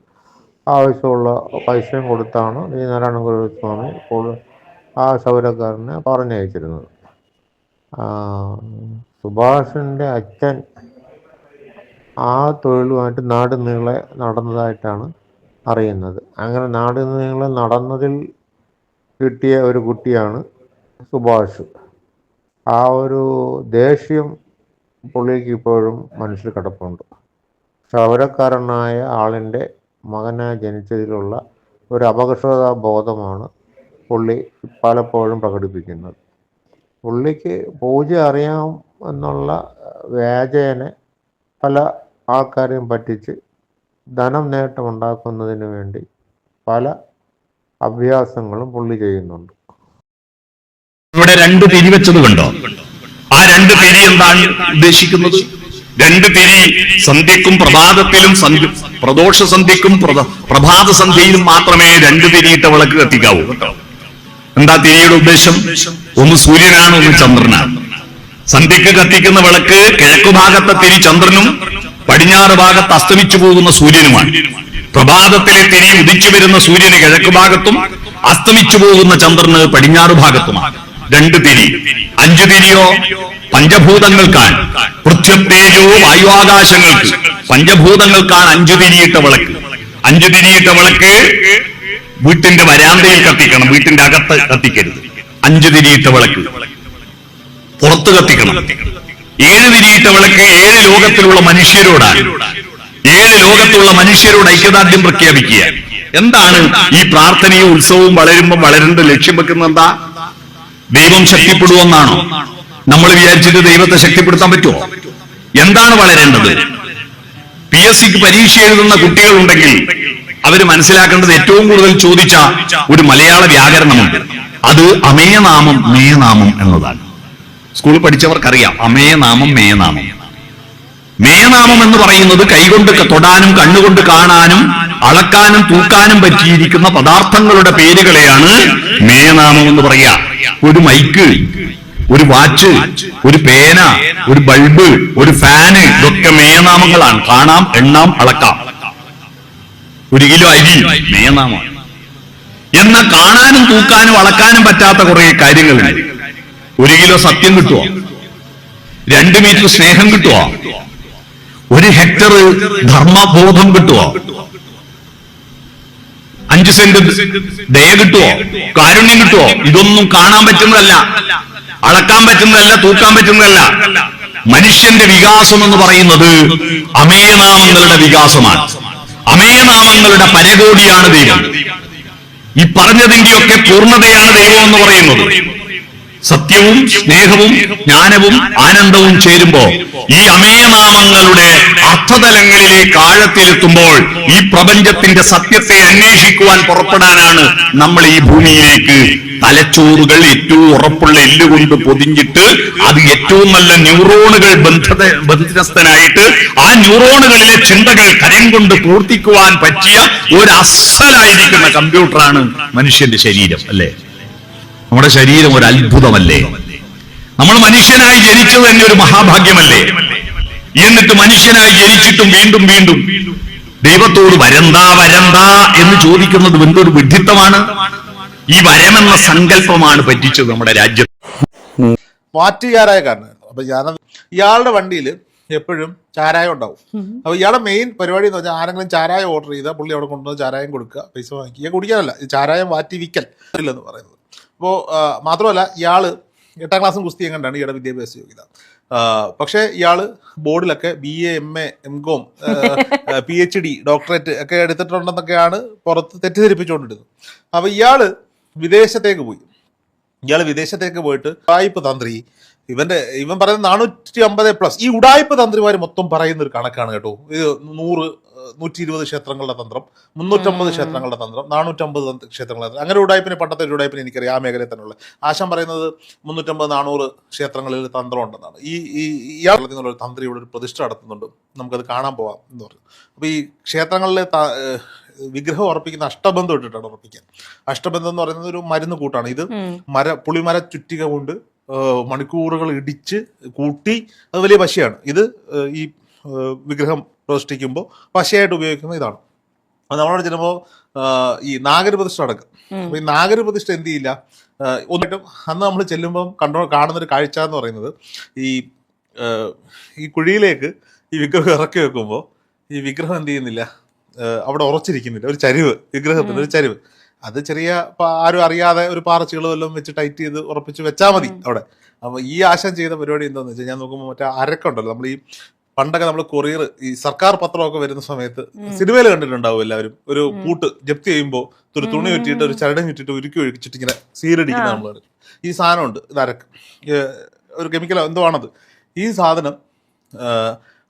ആവശ്യമുള്ള പൈസയും കൊടുത്താണ് ശ്രീനാരായണ ഗുരുസ്വാമി ആ ക്ഷൗരക്കാരനെ പറഞ്ഞയച്ചിരുന്നത്. സുഭാഷിൻ്റെ അച്ഛൻ ആ തൊഴിലുമായിട്ട് നാട് നീളെ നടന്നതായിട്ടാണ് അറിയുന്നത്. അങ്ങനെ നാട് നീളെ നടന്നതിൽ കിട്ടിയ ഒരു കുട്ടിയാണ് സുഭാഷ്. ആ ഒരു ദേഷ്യം പുള്ളിക്ക് ഇപ്പോഴും മനസ്സിൽ കിടപ്പുണ്ട്. ക്ഷൗരക്കാരനായ ആളിൻ്റെ മകനായി ജനിച്ചതിലുള്ള ഒരു അപകർഷതാ ബോധമാണ് പുള്ളി പലപ്പോഴും പ്രകടിപ്പിക്കുന്നത്. പുള്ളിക്ക് പൂജ അറിയാം എന്നുള്ള വ്യാജേന പല ആൾക്കാരെയും പറ്റിച്ച് ധനം നേട്ടമുണ്ടാക്കുന്നതിന് വേണ്ടി പല അഭ്യാസങ്ങളും പുള്ളി ചെയ്യുന്നുണ്ട്. ഇവിടെ 2 തിരി വെച്ചത് കണ്ടോ? ആ 2 തിരി എന്താണ് ഉദ്ദേശിക്കുന്നത്? 2 തിരി സന്ധ്യക്കും പ്രഭാതത്തിലും പ്രദോഷ സന്ധ്യക്കും പ്രഭാത സന്ധ്യയിലും മാത്രമേ 2 തിരിയിട്ട വിളക്ക് കത്തിക്കാവൂ കേട്ടോ. എന്താ തിരിയുടെ ഉദ്ദേശം? ഒന്ന് സൂര്യനാണ്, ഒന്ന് ചന്ദ്രനാണ്. സന്ധ്യക്ക് കത്തിക്കുന്ന വിളക്ക് കിഴക്കുഭാഗത്തെ തിരി ചന്ദ്രനും പടിഞ്ഞാറ് ഭാഗത്ത് അസ്തമിച്ചു പോകുന്ന സൂര്യനുമാണ്. പ്രഭാതത്തിലെ തിരി ഉദിച്ചു വരുന്ന സൂര്യന് കിഴക്കുഭാഗത്തും അസ്തമിച്ചു പോകുന്ന ചന്ദ്രന് പടിഞ്ഞാറ് ഭാഗത്തുമാണ്. 2 തിരി. 5 തിരിയോ പഞ്ചഭൂതങ്ങൾക്കാണ്. പൃഥ്വിതേജോ വായുവാകാശങ്ങൾക്ക് പഞ്ചഭൂതങ്ങൾക്കാണ് 5 തിരിയിട്ട വിളക്ക്. 5 തിരിയിട്ട വിളക്ക് വീട്ടിന്റെ വരാന്തയിൽ കത്തിക്കണം, വീട്ടിന്റെ അകത്ത് കത്തിക്കരുത്. 5 തിരിയിട്ട വിളക്ക് പുറത്ത് കത്തിക്കണം. 7 തിരിയിട്ട വിളക്ക് 7 ലോകത്തിലുള്ള മനുഷ്യരോടാണ്. 7 ലോകത്തുള്ള മനുഷ്യരോട് ഐക്യദാർഢ്യം പ്രഖ്യാപിക്കുക. എന്താണ് ഈ പ്രാർത്ഥനയും ഉത്സവവും വളരുമ്പോൾ വളരേണ്ട ലക്ഷ്യം വെക്കുന്നത്? എന്താ? ദൈവം ശക്തിപ്പെടുമെന്നാണോ? നമ്മൾ വിചാരിച്ചിട്ട് ദൈവത്തെ ശക്തിപ്പെടുത്താൻ പറ്റുമോ? എന്താണ് വളരേണ്ടത്? PSCക്ക് പരീക്ഷ എഴുതുന്ന കുട്ടികളുണ്ടെങ്കിൽ അവർ മനസ്സിലാക്കേണ്ടത് ഏറ്റവും കൂടുതൽ ചോദിച്ച ഒരു മലയാള വ്യാകരണമുണ്ട്. അത് അമേയനാമം മേയനാമം എന്നതാണ്. സ്കൂളിൽ പഠിച്ചവർക്കറിയാം അമേയനാമം മേയനാമം. മേയനാമം എന്ന് പറയുന്നത് കൈകൊണ്ട് തൊടാനും കണ്ണുകൊണ്ട് കാണാനും അളക്കാനും തൂക്കാനും പറ്റിയിരിക്കുന്ന പദാർത്ഥങ്ങളുടെ പേരുകളെയാണ് മേയനാമം എന്ന് പറയുക. ഒരു മൈക്ക്, ഒരു വാച്ച്, ഒരു പേന, ഒരു ബൾബ്, ഒരു ഫാന്, ഇതൊക്കെ മേയനാമങ്ങളാണ്. കാണാം, എണ്ണാം, അളക്കാം. 1 കിലോ അരി മേയനാമം. എന്നാൽ കാണാനും തൂക്കാനും അളക്കാനും പറ്റാത്ത കുറെ കാര്യങ്ങളുണ്ട്. 1 കിലോ സത്യം കിട്ടുമോ? 2 മീറ്റർ സ്നേഹം കിട്ടുമോ? 1 ഹെക്ടർ ധർമ്മബോധം കിട്ടുമോ? 5 സെന്റ് ദയ കിട്ടുമോ? കാരുണ്യം കിട്ടുമോ? ഇതൊന്നും കാണാൻ പറ്റുന്നതല്ല, അളക്കാൻ പറ്റുന്നതല്ല, തൂക്കാൻ പറ്റുന്നതല്ല. മനുഷ്യന്റെ വികാസം എന്ന് പറയുന്നത് അമേയനാമങ്ങളുടെ വികാസമാണ്. അമേയനാമങ്ങളുടെ പരകോടിയാണ് ദൈവം. ഈ പറഞ്ഞതിന്റെയൊക്കെ പൂർണ്ണതയാണ് ദൈവം എന്ന് പറയുന്നത്. സത്യവും സ്നേഹവും ജ്ഞാനവും ആനന്ദവും ചേരുമ്പോ ഈ അമേയനാമങ്ങളുടെ അർത്ഥതലങ്ങളിലേക്ക് ആഴത്തിലെത്തുമ്പോൾ ഈ പ്രപഞ്ചത്തിന്റെ സത്യത്തെ അന്വേഷിക്കുവാൻ പുറപ്പെടാനാണ് നമ്മൾ ഈ ഭൂമിയിലേക്ക് തലച്ചോറുകൾ ഏറ്റവും ഉറപ്പുള്ള എല്ലുകൊണ്ട് പൊതിഞ്ഞിട്ട് അത് ഏറ്റവും നല്ല ന്യൂറോണുകൾ ബന്ധിതസ്ഥനായിട്ട് ആ ന്യൂറോണുകളിലെ ചിന്തകൾ കരം കൊണ്ട് പൂർത്തിക്കുവാൻ പറ്റിയ ഒരു അസലായിരിക്കുന്ന കമ്പ്യൂട്ടറാണ് മനുഷ്യന്റെ ശരീരം. അല്ലേ? നമ്മുടെ ശരീരം ഒരു അത്ഭുതമല്ലേ? നമ്മൾ മനുഷ്യനായി ജനിച്ചത് തന്നെ ഒരു മഹാഭാഗ്യമല്ലേ? എന്നിട്ട് മനുഷ്യനായി ജനിച്ചിട്ടും വീണ്ടും വീണ്ടും ദൈവത്തോട് വരന്താ വരന്താ എന്ന് ചോദിക്കുന്നത് എന്തൊരു വിഡ്ഢിത്തമാണ്. ഈ വരമെന്ന സങ്കല്പമാണ് പറ്റിച്ചത് നമ്മുടെ രാജ്യത്ത്. വാറ്റ് ചാരായക്കാരനായിരുന്നു. അപ്പൊ ഇയാളുടെ വണ്ടിയിൽ എപ്പോഴും ചാരായം ഉണ്ടാവും. അപ്പൊ ഇയാളുടെ മെയിൻ പരിപാടി എന്ന് വെച്ചാൽ ആരെങ്കിലും ചാരായം ഓർഡർ ചെയ്താൽ പുള്ളി അവിടെ കൊണ്ടുവന്ന് ചാരായം കൊടുക്കുക, പൈസ വാങ്ങിക്കുക, കുടിക്കാനല്ല, ഈ ചാരായം വാറ്റി വിൽക്കൽ എന്ന് പറയുന്നത്. അപ്പോൾ മാത്രമല്ല ഇയാള് 8ാം ക്ലാസ്സും കുസ്തിയും കണ്ടാണ് ഇയാളുടെ വിദ്യാഭ്യാസ യോഗ്യത. പക്ഷേ ഇയാള് ബോർഡിലൊക്കെ BA MA MCom PhD doctorate ഒക്കെ എടുത്തിട്ടുണ്ടെന്നൊക്കെയാണ് പുറത്ത് തെറ്റിദ്ധരിപ്പിച്ചുകൊണ്ടിരുന്നത്. അപ്പൊ ഇയാള് വിദേശത്തേക്ക് പോയിട്ട് ഉടായിപ്പ് തന്ത്രി, ഇവൻ പറയുന്നത് 450+. ഈ ഉടായിപ്പ് തന്ത്രിമാർ മൊത്തം പറയുന്ന ഒരു കണക്കാണ് കേട്ടോ. ഇത് 120 ക്ഷേത്രങ്ങളുടെ തന്ത്രം, 350 ക്ഷേത്രങ്ങളുടെ തന്ത്രം, 450 ക്ഷേത്രങ്ങളുടെ തന്ത്രം. അങ്ങനെ ഉടായ്പിന് പണ്ടത്തെ ഒരു ഉടായ്പിന് എനിക്കറിയാം, ആ മേഖലയിൽ തന്നെയുള്ള. ആശാൻ പറയുന്നത് 350-400 ക്ഷേത്രങ്ങളിൽ തന്ത്രം ഉണ്ടെന്നാണ്. ഇയാൾ ഒരു തന്ത്രി ഇവിടെ ഒരു പ്രതിഷ്ഠ നടത്തുന്നുണ്ട്, നമുക്കത് കാണാൻ പോവാം എന്ന് പറഞ്ഞു. അപ്പോൾ ഈ ക്ഷേത്രങ്ങളിലെ വിഗ്രഹം ഉറപ്പിക്കുന്ന അഷ്ടബന്ധം ഇട്ടിട്ടാണ് ഉറപ്പിക്കാൻ. അഷ്ടബന്ധം എന്ന് പറയുന്നത് ഒരു മരുന്ന് കൂട്ടാണ്. ഇത് പുളിമര ചുറ്റിക കൊണ്ട് മണിക്കൂറുകൾ ഇടിച്ച് കൂട്ടി, അത് വലിയ പശയാണ്. ഇത് ഈ വിഗ്രഹം പ്രതിഷ്ഠിക്കുമ്പോൾ പശയായിട്ട് ഉപയോഗിക്കുന്ന ഇതാണ്. അത് നമ്മളോട് ചെല്ലുമ്പോൾ ഈ നാഗര പ്രതിഷ്ഠ അടക്കം. അപ്പൊ ഈ നാഗര പ്രതിഷ്ഠ എന്ത് ചെയ്യില്ല, ഒന്നിട്ടും അന്ന് നമ്മൾ ചെല്ലുമ്പം കാണുന്നൊരു കാഴ്ച എന്ന് പറയുന്നത്, ഈ കുഴിയിലേക്ക് ഈ വിഗ്രഹം ഇറക്കി വെക്കുമ്പോൾ ഈ വിഗ്രഹം എന്ത് ചെയ്യുന്നില്ല, അവിടെ ഉറച്ചിരിക്കുന്നില്ല. ഒരു ചരിവ്, വിഗ്രഹത്തിന് ഒരു ചരിവ്. അത് ചെറിയ ആരും അറിയാതെ ഒരു പാറച്ചുകളും എല്ലാം വെച്ച് ടൈറ്റ് ചെയ്ത് ഉറപ്പിച്ച് വെച്ചാൽ മതി അവിടെ. അപ്പൊ ഈ ആശാൻ ചെയ്ത പരിപാടി എന്താണെന്ന് വെച്ചാൽ, ഞാൻ നോക്കുമ്പോൾ മറ്റേ അരക്കുണ്ടല്ലോ, നമ്മൾ ഈ പണ്ടൊക്കെ നമ്മൾ കൊറിയർ, ഈ സർക്കാർ പത്രമൊക്കെ വരുന്ന സമയത്ത് സിനിമയിൽ കണ്ടിട്ടുണ്ടാവും എല്ലാവരും, ഒരു പൂട്ട് ജപ്തി ചെയ്യുമ്പോൾ ഒരു തുണി ചുറ്റിയിട്ട് ഒരു ചരടം ചുറ്റിട്ട് ഉരുക്കി ഒഴിച്ചിട്ട് ഇങ്ങനെ സീരടിക്കുന്ന നമ്മൾ. ഈ സാധനമുണ്ട്, ഇത് അരക്ക്, ഒരു കെമിക്കലോ എന്തോ ആണത്. ഈ സാധനം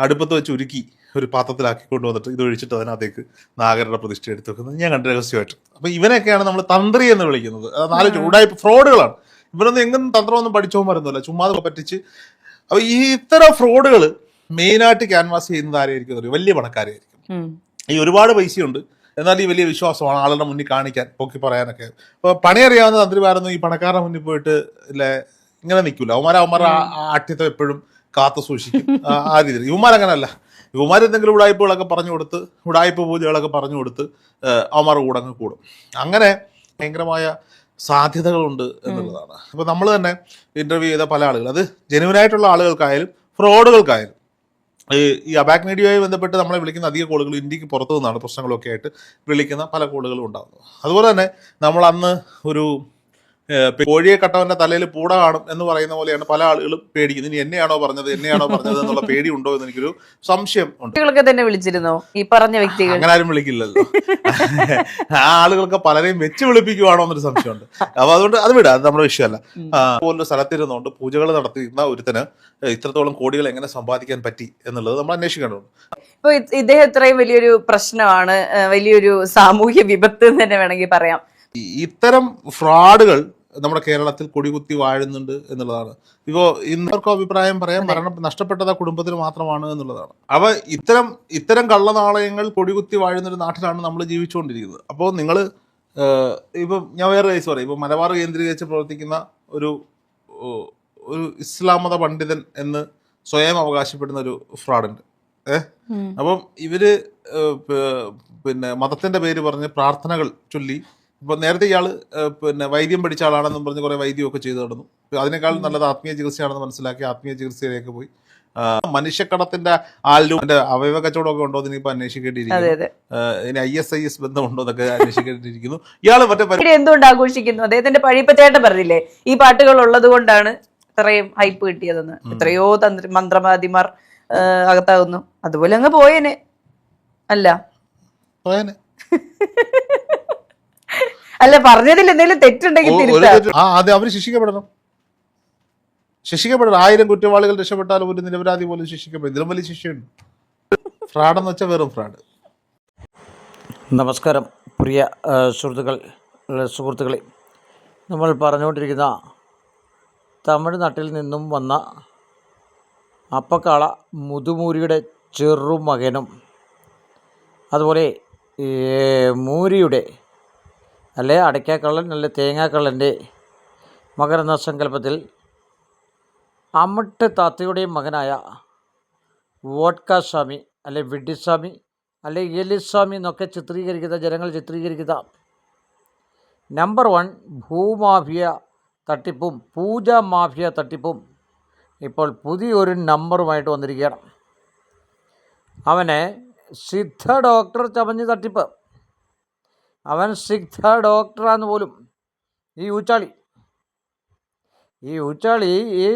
അടുപ്പത്ത് വെച്ച് ഉരുക്കി ഒരു പാത്രത്തിലാക്കി കൊണ്ടുവന്നിട്ട് ഇത് ഒഴിച്ചിട്ട് അതിനകത്തേക്ക് നാഗരുടെ പ്രതിഷ്ഠ എടുത്ത് വെക്കുന്നത് ഞാൻ കണ്ട രഹസ്യമായിട്ട്. അപ്പൊ ഇവനൊക്കെയാണ് നമ്മൾ തന്ത്രി എന്ന് വിളിക്കുന്നത്. 4 ഉടായ്പ ഫ്രോഡുകളാണ്. ഇവരൊന്നും എങ്ങും തന്ത്രമൊന്നും പഠിച്ചോ മരുന്നില്ല, ചുമ്മാതെ പറ്റിച്ച്. അപ്പൊ ഈ ഇത്തരം ഫ്രോഡുകൾ മെയിനായിട്ട് ക്യാൻവാസ് ചെയ്യുന്നത് ആരായിരിക്കും? വലിയ പണക്കാരായിരിക്കും. ഈ ഒരുപാട് പൈസയുണ്ട്, എന്നാൽ ഈ വലിയ വിശ്വാസമാണ് ആളുടെ മുന്നിൽ കാണിക്കാൻ, പൊക്കി പറയാനൊക്കെ. അപ്പൊ പണിയറിയാവുന്ന തന്ത്രിമാരൊന്നും ഈ പണക്കാരുടെ മുന്നിൽ പോയിട്ട് ഇങ്ങനെ നിൽക്കില്ല. അവന്മാരുടെ ആഠ്യത്വം എപ്പോഴും കാത്തു സൂക്ഷിക്കും. ആ രീതിയിൽ ഇവന്മാരങ്ങനല്ല. ഇവന്മാർ എന്തെങ്കിലും ഉടായ്പകളൊക്കെ പറഞ്ഞു കൊടുത്ത്, ഉടായ്പ പൂജകളൊക്കെ പറഞ്ഞു കൊടുത്ത് അവന്മാരുടെ കൂടെ അങ്ങ് കൂടും. അങ്ങനെ ഭയങ്കരമായ സാധ്യതകളുണ്ട് എന്നുള്ളതാണ്. അപ്പോൾ നമ്മൾ തന്നെ ഇന്റർവ്യൂ ചെയ്ത പല ആളുകൾ, അത് ജെനുവിനായിട്ടുള്ള ആളുകൾക്കായാലും ഫ്രോഡുകൾക്കായാലും, ഈ അബാക് മീഡിയയുമായി ബന്ധപ്പെട്ട് നമ്മളെ വിളിക്കുന്ന അധിക കോളുകൾ ഇന്ത്യക്ക് പുറത്തു നിന്നാണ് പ്രശ്നങ്ങളൊക്കെ ആയിട്ട് വിളിക്കുന്ന പല കോളുകളും ഉണ്ടാകുന്നത്. അതുപോലെ തന്നെ നമ്മൾ അന്ന് ഒരു കോഴിയെ കട്ടവന്റെ തലയിൽ പൂട കാണും എന്ന് പറയുന്ന പോലെയാണ് പല ആളുകളും പേടിക്കുന്നത്. ഇനി എന്നെയാണോ പറഞ്ഞത് എന്നുള്ള പേടി ഉണ്ടോ എന്ന് എനിക്കൊരു സംശയം ഉണ്ട്. തന്നെ വിളിച്ചിരുന്നോ ഈ പറഞ്ഞ വ്യക്തികൾ? അങ്ങനെ ആരും വിളിക്കില്ലല്ലോ. ആ ആളുകൾക്ക് പലരെയും വെച്ച് വിളിപ്പിക്കുവാണോ എന്നൊരു സംശയമുണ്ട്. അപ്പൊ അതുകൊണ്ട് അത് വിടാം, അത് നമ്മുടെ വിഷയമല്ല. പോലൊരു സ്ഥലത്തിരുന്നുകൊണ്ട് പൂജകൾ നടത്തുന്ന ഒരുത്തന് ഇത്രത്തോളം കോടികൾ എങ്ങനെ സമ്പാദിക്കാൻ പറ്റി എന്നുള്ളത് നമ്മൾ അന്വേഷിക്കേണ്ടതുണ്ട്. ഇപ്പൊ ഇദ്ദേഹം ഇത്രയും വലിയൊരു പ്രശ്നമാണ്, വലിയൊരു സാമൂഹ്യ വിപത്ത് എന്ന് തന്നെ വേണമെങ്കിൽ പറയാം. ഇത്തരം ഫ്രോഡുകൾ നമ്മുടെ കേരളത്തിൽ കൊടികുത്തി വാഴുന്നുണ്ട് എന്നുള്ളതാണ്. ഇപ്പോ ഇന്നർക്കും അഭിപ്രായം പറയാൻ, മരണം നഷ്ടപ്പെട്ടത് ആ കുടുംബത്തിന് മാത്രമാണ് എന്നുള്ളതാണ്. അപ്പൊ ഇത്തരം കള്ളനാണയങ്ങൾ കൊടികുത്തി വാഴുന്ന ഒരു നാട്ടിലാണ് നമ്മൾ ജീവിച്ചുകൊണ്ടിരിക്കുന്നത്. അപ്പോൾ നിങ്ങൾ ഇപ്പം ഞാൻ വേറെ കേസ് പറയാം. ഇപ്പൊ മലബാർ കേന്ദ്രീകരിച്ച് പ്രവർത്തിക്കുന്ന ഒരു ഇസ്ലാം മത പണ്ഡിതൻ എന്ന് സ്വയം അവകാശപ്പെടുന്ന ഒരു ഫ്രോഡുണ്ട്. അപ്പം ഇവര് മതത്തിന്റെ പേര് പറഞ്ഞ് പ്രാർത്ഥനകൾ ചൊല്ലി, ഇപ്പൊ നേരത്തെ ഇയാള് വൈദ്യം പഠിച്ച ആളാണെന്നും പറഞ്ഞ് കുറെ വൈദ്യമൊക്കെ ചെയ്തു നടന്നു. അതിനേക്കാൾ നല്ലത് ആത്മീയ ചികിത്സയാണെന്ന് മനസ്സിലാക്കി ആത്മീയ ചികിത്സയിലേക്ക് പോയി. മനുഷ്യക്കടത്തിന്റെ ആളിന്റെ അവയവ കച്ചവടമൊക്കെ ഉണ്ടോ എന്ന് ഇപ്പൊ അന്വേഷിക്കേണ്ടിയിരിക്കുന്നു. ഇനി ISIS ബന്ധമുണ്ടോ എന്നൊക്കെ അന്വേഷിക്കേണ്ടിയിരിക്കുന്നു. ഇയാള് മറ്റേ എന്തുകൊണ്ട് ആഘോഷിക്കുന്നു? അദ്ദേഹത്തിന്റെ പഴിപ്പച്ചേട്ടൻ പറഞ്ഞില്ലേ ഈ പാട്ടുകൾ ഉള്ളത് കൊണ്ടാണ് ഇത്രയും ഹൈപ്പ് കിട്ടിയതെന്ന്. എത്രയോ മന്ത്രവാദിമാർ അകത്താകുന്നു. അതുപോലെ അങ്ങ് പോയേനെ അല്ല അല്ല പറഞ്ഞതിൽ എന്തെങ്കിലും തെറ്റുണ്ടെങ്കിൽ അവര് ശിക്ഷിക്കപ്പെടണം. 1000 കുറ്റവാളികൾ രക്ഷപ്പെട്ടാലും ഒരു നിരപരാധി പോലും ശിക്ഷിക്കപ്പെടും. ഇതിലും വലിയ ശിക്ഷയുണ്ട്. ഫ്രാഡെന്ന് വെച്ചാൽ വെറും ഫ്രാഡ്. നമസ്കാരം പ്രിയ സുഹൃത്തുക്കളെ, നമ്മൾ പറഞ്ഞുകൊണ്ടിരിക്കുന്ന തമിഴ്നാട്ടിൽ നിന്നും വന്ന അപ്പക്കാള മുതുമൂരിയുടെ ചെറുമകനും അതുപോലെ മൂരിയുടെ അല്ലെ അടയ്ക്കാക്കള്ളൻ അല്ലെ തേങ്ങാക്കള്ളൻ്റെ മകരെന്ന സങ്കല്പത്തിൽ അമ്മട്ട് താത്തയുടെയും മകനായ വോഡ്ക സ്വാമി അല്ലെ വിഡ്ഢിസ്വാമി അല്ലെ എലിസ്വാമി എന്നൊക്കെ ജനങ്ങൾ ചിത്രീകരിക്കുന്ന നമ്പർ 1 ഭൂമാഫിയ തട്ടിപ്പും പൂജ മാഫിയ തട്ടിപ്പും ഇപ്പോൾ പുതിയൊരു നമ്പറുമായിട്ട് വന്നിരിക്കുകയാണ്. അവനെ സിദ്ധ ഡോക്ടർ ചമഞ്ഞ് തട്ടിപ്പ്. അവൻ സിദ്ധ ഡോക്ടറാന്ന് പോലും ഈ ഊച്ചാളി ഈ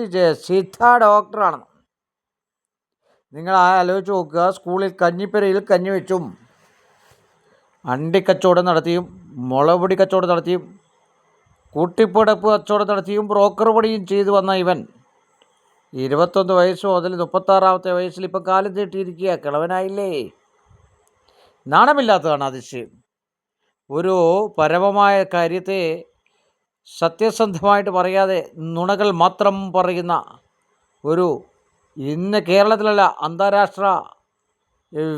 സിദ്ധ ഡോക്ടറാണ്. നിങ്ങൾ ആലോചിച്ച് നോക്കുക, സ്കൂളിൽ കഞ്ഞിപ്പരയിൽ കഞ്ഞി വെച്ചും അണ്ടിക്കച്ചവടം നടത്തിയും മുളകുപൊടി കച്ചവടം നടത്തിയും കൂട്ടിപ്പടപ്പ് കച്ചവടം നടത്തിയും ബ്രോക്കർ പണിയും ചെയ്തു വന്ന ഇവൻ 21 വയസ്സ് മുതൽ 36-ാമത്തെ വയസ്സിൽ ഇപ്പം കാലം തീട്ടിയിരിക്കുക. കിളവനായില്ലേ? നാണമില്ലാത്തതാണ് അതിശയം. ഒരു പരമമായ കാര്യത്തെ സത്യസന്ധമായിട്ട് പറയാതെ നുണകൾ മാത്രം പറയുന്ന ഒരു, ഇന്ന് കേരളത്തിലല്ല അന്താരാഷ്ട്ര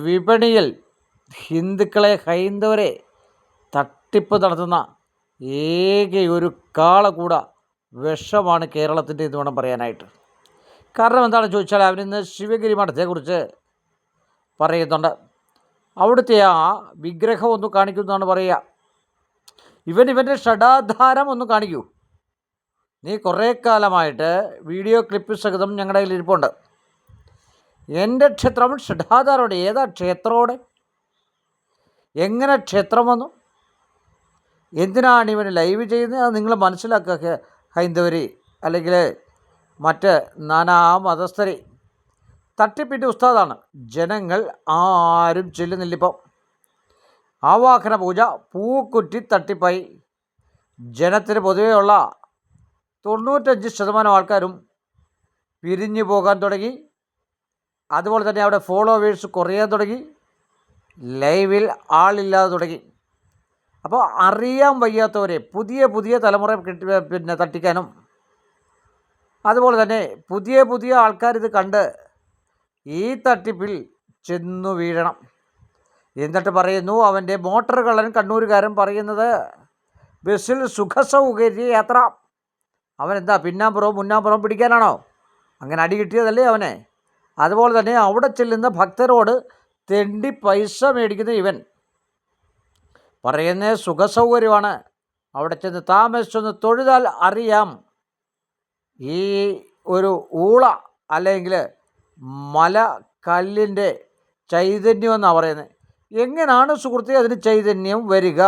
വിപണിയിൽ ഹിന്ദുക്കളെ ഹൈന്ദവരെ തട്ടിപ്പ് നടത്തുന്ന ഏക ഒരു കാളകൂട വിഷമാണ് കേരളത്തിൻ്റെ എന്ന് വേണം പറയാനായിട്ട്. കാരണം എന്താണെന്ന് ചോദിച്ചാൽ, അവനിന്ന് ശിവഗിരി മഠത്തെക്കുറിച്ച് പറയുന്നുണ്ട്. അവിടുത്തെ ആ വിഗ്രഹം ഒന്ന് കാണിക്കുന്നതാണ് പറയുക. ഇവൻ്റെ ഷഡാധാരം ഒന്ന് കാണിക്കൂ. നീ കുറേ കാലമായിട്ട് വീഡിയോ ക്ലിപ്പ് സഹിതം ഞങ്ങളുടെ കയ്യിൽ ഇരിപ്പുണ്ട്. എൻ്റെ ക്ഷേത്രം ഷഡാധാരോടെ. ഏതാ ക്ഷേത്രമോടെ? എങ്ങനെ ക്ഷേത്രം വന്നു? എന്തിനാണ് ഇവന് ലൈവ് ചെയ്യുന്നത്? അത് നിങ്ങൾ മനസ്സിലാക്കുക ഹൈന്ദവർ, അല്ലെങ്കിൽ മറ്റ് നാനാ മതസ്ഥരെ. തട്ടിപ്പിൻ്റെ ഉസ്താദാണ്. ജനങ്ങൾ ആരും ചെല്ലുന്നില്ലിപ്പം. ആവാഹന പൂജ പൂക്കുറ്റി തട്ടിപ്പായി. ജനത്തിന് പൊതുവെയുള്ള 95% ആൾക്കാരും പിരിഞ്ഞു പോകാൻ തുടങ്ങി. അതുപോലെ തന്നെ അവിടെ ഫോളോവേഴ്സ് കുറയാൻ തുടങ്ങി. ലൈവിൽ ആളില്ലാതെ തുടങ്ങി. അപ്പോൾ അറിയാൻ വയ്യാത്തവരെ പുതിയ തലമുറ തട്ടിക്കാനും, അതുപോലെ തന്നെ പുതിയ ആൾക്കാർ ഇത് കണ്ട് ഈ തട്ടിപ്പിൽ ചെന്നു വീഴണം. എന്നിട്ട് പറയുന്നു, അവൻ്റെ മോട്ടോർ കള്ളൻ കണ്ണൂരുകാരൻ പറയുന്നത് ബസ്സിൽ സുഖസൗകര്യ യാത്ര. അവനെന്താ പിന്നാമ്പുറവും മുന്നാമ്പുറവും പിടിക്കാനാണോ? അങ്ങനെ അടി കിട്ടിയതല്ലേ അവനെ? അതുപോലെ തന്നെ അവിടെ ചെല്ലുന്ന ഭക്തരോട് തെണ്ടി പൈസ മേടിക്കുന്ന ഇവൻ പറയുന്നത് സുഖസൗകര്യമാണ്. അവിടെ ചെന്ന് താമസിച്ചൊന്ന് തൊഴുതാൽ അറിയാം ഈ ഒരു ഊള അല്ലെങ്കിൽ മല കല്ലിൻ്റെ ചൈതന്യം എന്നാണ് പറയുന്നത്. എങ്ങനെയാണ് സുഹൃത്തെ അതിന് ചൈതന്യം വരിക?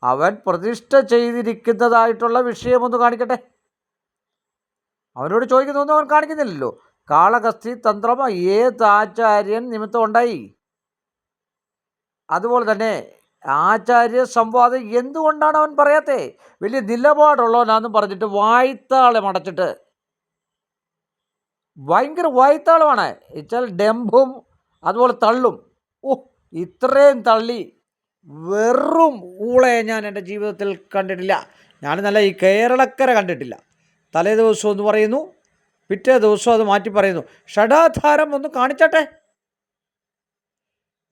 അവൻ പ്രതിഷ്ഠ ചെയ്തിരിക്കുന്നതായിട്ടുള്ള വിഷയമൊന്ന് കാണിക്കട്ടെ. അവനോട് ചോദിക്കുന്നൊന്നും അവൻ കാണിക്കുന്നില്ലല്ലോ. കാളകസ്തി തന്ത്രം ഏത് ആചാര്യൻ നിമിത്തം ഉണ്ടായി? അതുപോലെ തന്നെ ആചാര്യ സംവാദം എന്തുകൊണ്ടാണ് അവൻ പറയാത്തേ? വലിയ നിലപാടുള്ളവനാണെന്നും പറഞ്ഞിട്ട് വായ്ത്താളം അടച്ചിട്ട് ഭയങ്കര വായ്ത്താളമാണ്. വെച്ചാൽ ഡെമ്പും അതുപോലെ തള്ളും. ഇത്രയും തള്ളി വെറും ഊളയെ ഞാൻ എൻ്റെ ജീവിതത്തിൽ കണ്ടിട്ടില്ല. ഞാൻ നല്ല ഈ കേരളക്കര കണ്ടിട്ടില്ല. തലേ ദിവസം ഒന്ന് പറയുന്നു, പിറ്റേ ദിവസം അത് മാറ്റി പറയുന്നു. ഷഡാധാരം ഒന്ന് കാണിച്ചട്ടെ.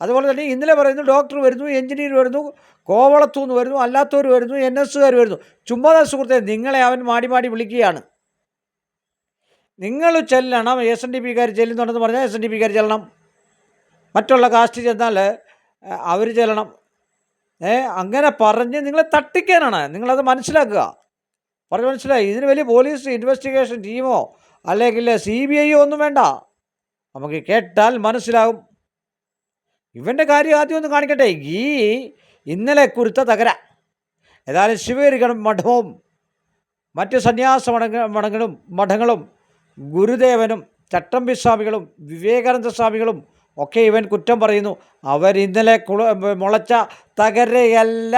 അതുപോലെ തന്നെ ഇന്നലെ പറയുന്നു ഡോക്ടർ വരുന്നു, എഞ്ചിനീയർ വരുന്നു, കോവളത്തുനിന്ന് വരുന്നു, അല്ലാത്തവർ വരുന്നു, NS വരുന്നു. ചുമ്മാ സുഹൃത്തെ, നിങ്ങളെ അവൻ മാടി വിളിക്കുകയാണ്. നിങ്ങൾ ചെല്ലണം. SNDP ചെല്ലുന്നുണ്ടെന്ന് പറഞ്ഞാൽ SNDP ചെല്ലണം. മറ്റുള്ള കാസ്റ്റ് ചെന്നാൽ അവർ ചെല്ലണം. അങ്ങനെ പറഞ്ഞ് നിങ്ങളെ തട്ടിക്കാനാണ്. നിങ്ങളത് മനസ്സിലാക്കുക. പറഞ്ഞ് മനസ്സിലായി. ഇതിന് വലിയ പോലീസ് ഇൻവെസ്റ്റിഗേഷൻ ടീമോ അല്ലെങ്കിൽ CBI ഒന്നും വേണ്ട. നമുക്ക് കേട്ടാൽ മനസ്സിലാകും. ഇവൻ്റെ കാര്യം ആദ്യം ഒന്ന് കാണിക്കട്ടെ. ഈ ഇന്നലെ കുരുത്ത തകര. ഏതായാലും ശിവഗിരി മഠവും മറ്റ് സന്യാസ മഠങ്ങളും ഗുരുദേവനും ചട്ടമ്പി സ്വാമികളും വിവേകാനന്ദ സ്വാമികളും ഒക്കെ ഇവൻ കുറ്റം പറയുന്നു. അവരിന്നലെ മുളച്ച തകരയല്ല.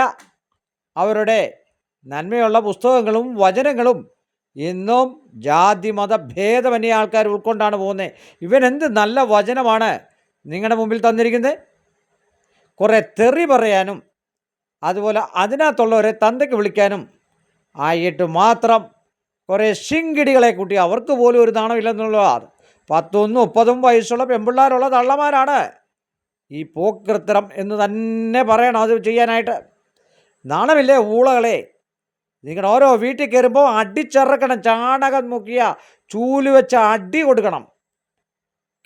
അവരുടെ നന്മയുള്ള പുസ്തകങ്ങളും വചനങ്ങളും ഇന്നും ജാതി മത ഭേദമന്യേ ആൾക്കാർ ഉൾക്കൊണ്ടാണ് പോകുന്നത്. ഇവൻ എന്ത് നല്ല വചനമാണ് നിങ്ങളുടെ മുമ്പിൽ തന്നിരിക്കുന്നത്. കുറേ തെറി പറയാനും അതുപോലെ അതിനകത്തുള്ളവരെ തന്തയ്ക്ക് വിളിക്കാനും ആയിട്ട് മാത്രം കുറേ ശിങ്കിടികളെ കൂട്ടി അവർക്ക് പോലും ഒരു നാണമില്ലെന്നുള്ളതാണ്. 10-30 വയസ്സുള്ള പെൺപിള്ളേരുള്ള തള്ളമാരാണ് ഈ പോക്കൃത്രം എന്ന് തന്നെ പറയണം അത് ചെയ്യാനായിട്ട്. നാണമില്ലേ ഊളകളെ? നിങ്ങൾ ഓരോ വീട്ടിൽ കയറുമ്പോൾ അടിച്ചിറക്കണം. ചാണകം മുക്കിയ ചൂല് വെച്ച അടി കൊടുക്കണം.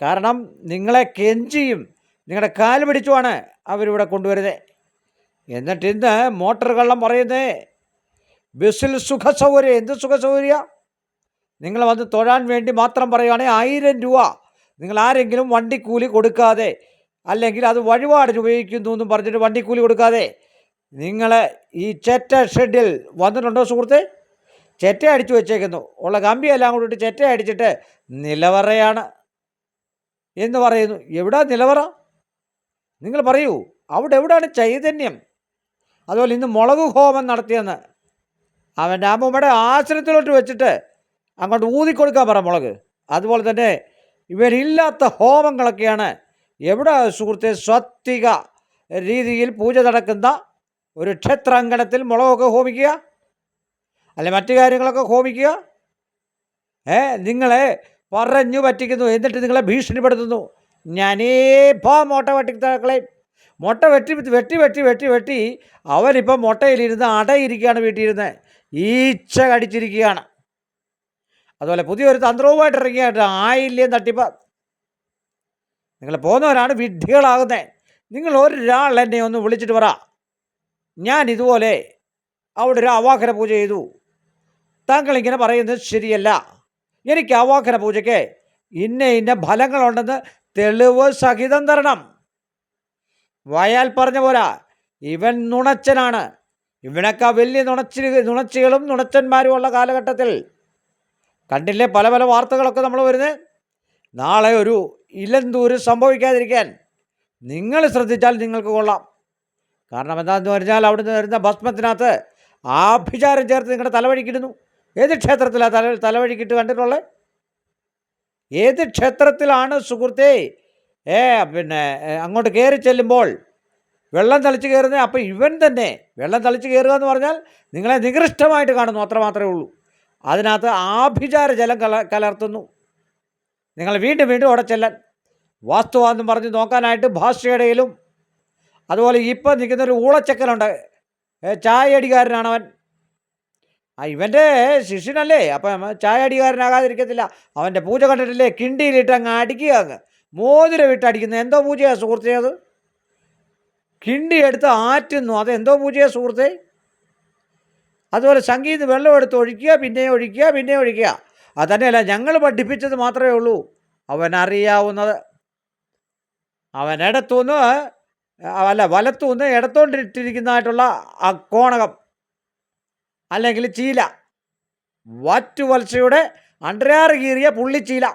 കാരണം നിങ്ങളെ കെഞ്ചിയും നിങ്ങളുടെ കാല് പിടിച്ചുമാണ് അവരിവിടെ കൊണ്ടുവരുന്നത്. എന്നിട്ട് ഇന്ന് മോട്ടോർ കള്ളം പറയുന്നത് ബസ്സിൽ സുഖസൗകര്യം. എന്ത് സുഖസൗകര്യ? നിങ്ങൾ വന്ന് തൊഴാൻ വേണ്ടി മാത്രം പറയുകയാണെങ്കിൽ 1000 രൂപ നിങ്ങൾ ആരെങ്കിലും വണ്ടിക്കൂലി കൊടുക്കാതെ, അല്ലെങ്കിൽ അത് വഴിപാടിന് ഉപയോഗിക്കുന്നു എന്നും പറഞ്ഞിട്ട് വണ്ടിക്കൂലി കൊടുക്കാതെ നിങ്ങൾ ഈ ചെറ്റ ഷെഡിൽ വന്നിട്ടുണ്ടോ സുഹൃത്തെ? ചെറ്റ അടിച്ചു വെച്ചേക്കുന്നു. ഉള്ള കമ്പിയെല്ലാം കൂടിയിട്ട് ചെറ്റ അടിച്ചിട്ട് നിലവറയാണ് എന്ന് പറയുന്നു. എവിടാ നിലവറ? നിങ്ങൾ പറയൂ, അവിടെ എവിടെയാണ് ചൈതന്യം? അതുപോലെ ഇന്ന് മുളക് ഹോമം നടത്തിയെന്ന് അവൻ്റെ അമ്മൂമ്മയുടെ ആശ്രയത്തിലോട്ട് വെച്ചിട്ട് അങ്ങോട്ട് ഊതിക്കൊടുക്കാൻ പറ മുളക്. അതുപോലെ തന്നെ ഇവരില്ലാത്ത ഹോമങ്ങളൊക്കെയാണ്. എവിടെ സുഹൃത്തെ സ്വത്തിക രീതിയിൽ പൂജ നടക്കുന്ന ഒരു ക്ഷേത്രാങ്കണത്തിൽ മുളകൊക്കെ ഹോമിക്കുക, അല്ലെ മറ്റു കാര്യങ്ങളൊക്കെ ഹോമിക്കുക? നിങ്ങളെ പറഞ്ഞു പറ്റിക്കുന്നു, എന്നിട്ട് നിങ്ങളെ ഭീഷണിപ്പെടുത്തുന്നു. ഞാനേപ്പാ മുട്ട വെട്ടിക്കളെ മുട്ട വെട്ടി വെട്ടി വെട്ടി വെട്ടി വെട്ടി അവനിപ്പം മുട്ടയിലിരുന്ന് അടയിരിക്കുകയാണ്, വീട്ടിലിരുന്ന് ഈച്ച കടിച്ചിരിക്കുകയാണ്. അതുപോലെ പുതിയൊരു തന്ത്രവുമായിട്ട് ഇറങ്ങിയായിട്ട് 1000 തട്ടിപ്പ്. നിങ്ങൾ പോകുന്നവരാണ് വിഡ്ഢികളാകുന്നത്. നിങ്ങൾ ഒരാൾ എന്നെ ഒന്ന് വിളിച്ചിട്ട് പറ, ഞാൻ ഇതുപോലെ അവിടെ ഒരു അവാഹന പൂജ ചെയ്തു, താങ്കളിങ്ങനെ പറയുന്നത് ശരിയല്ല, എനിക്ക് അവാഹന പൂജയ്ക്ക് ഇന്ന ഫലങ്ങളുണ്ടെന്ന് തെളിവ് സഹിതം തരണം. വയാൽ പറഞ്ഞ പോരാ, ഇവൻ നുണച്ചനാണ്. ഇവനൊക്കെ വലിയ നുണച്ചികളും നുണച്ചന്മാരും ഉള്ള കാലഘട്ടത്തിൽ കണ്ടില്ലേ പല പല വാർത്തകളൊക്കെ നമ്മൾ വരുന്നത്. നാളെ ഒരു ഇലന്തൂര് സംഭവിക്കാതിരിക്കാൻ നിങ്ങൾ ശ്രദ്ധിച്ചാൽ നിങ്ങൾക്ക് കൊള്ളാം. കാരണം എന്താണെന്ന് പറഞ്ഞാൽ അവിടുന്ന് വരുന്ന ഭസ്മത്തിനകത്ത് ആഭിചാരം ചേർത്ത് നിങ്ങളുടെ തലവഴിക്കിടുന്നു. ഏത് ക്ഷേത്രത്തിലാണ് തലവഴിക്കിട്ട് കണ്ടിട്ടുള്ളത്? ഏത് ക്ഷേത്രത്തിലാണ് സുഹൃത്തേ അങ്ങോട്ട് കയറി ചെല്ലുമ്പോൾ വെള്ളം തളിച്ച് കയറുന്നത്? അപ്പോൾ ഇവൻ തന്നെ വെള്ളം തളിച്ച് കയറുക എന്ന് പറഞ്ഞാൽ നിങ്ങളെ നികൃഷ്ടമായിട്ട് കാണുന്നു, അത്ര മാത്രമേ ഉള്ളൂ. അതിനകത്ത് ആഭിചാര ജലം കലർത്തുന്നു. നിങ്ങൾ വീണ്ടും വീണ്ടും അവിടെ ചെല്ലാൻ വാസ്തുവാന്നും പറഞ്ഞ് നോക്കാനായിട്ട് ഭാഷയുടെയിലും. അതുപോലെ ഇപ്പം നിൽക്കുന്നൊരു ഊളച്ചക്കലുണ്ട്, ചായയടിക്കാരനാണവൻ. ഇവൻ്റെ ശിഷ്യനല്ലേ, അപ്പം ചായയടിക്കാരനാകാതിരിക്കത്തില്ല. അവൻ്റെ പൂജ കണ്ടിട്ടില്ലേ? കിണ്ടിയിലിട്ട് അങ്ങ് അടിക്കുക, അങ്ങ് മോതിരം ഇട്ട് അടിക്കുന്നത്. എന്തോ പൂജയാണ് സുഹൃത്തേ അത്? കിണ്ടി എടുത്ത് ആറ്റുന്നു, അതെന്തോ പൂജയാണ് സുഹൃത്തേ? അതുപോലെ സംഗീതം വെള്ളം എടുത്ത് ഒഴിക്കുക, പിന്നെയും ഒഴിക്കുക, പിന്നെയും ഒഴിക്കുക. അത് തന്നെയല്ല, ഞങ്ങൾ പഠിപ്പിച്ചത് മാത്രമേ ഉള്ളൂ അവനറിയാവുന്നത്. അവൻ ഇടത്തുനിന്ന് വലത്തുനിന്ന് ഇടത്തോണ്ടിട്ടിരിക്കുന്നതായിട്ടുള്ള ആ കോണകം അല്ലെങ്കിൽ ചീല, വാറ്റുവത്സയുടെ അണ്ടരാറ് കീറിയ പുള്ളിച്ചീല,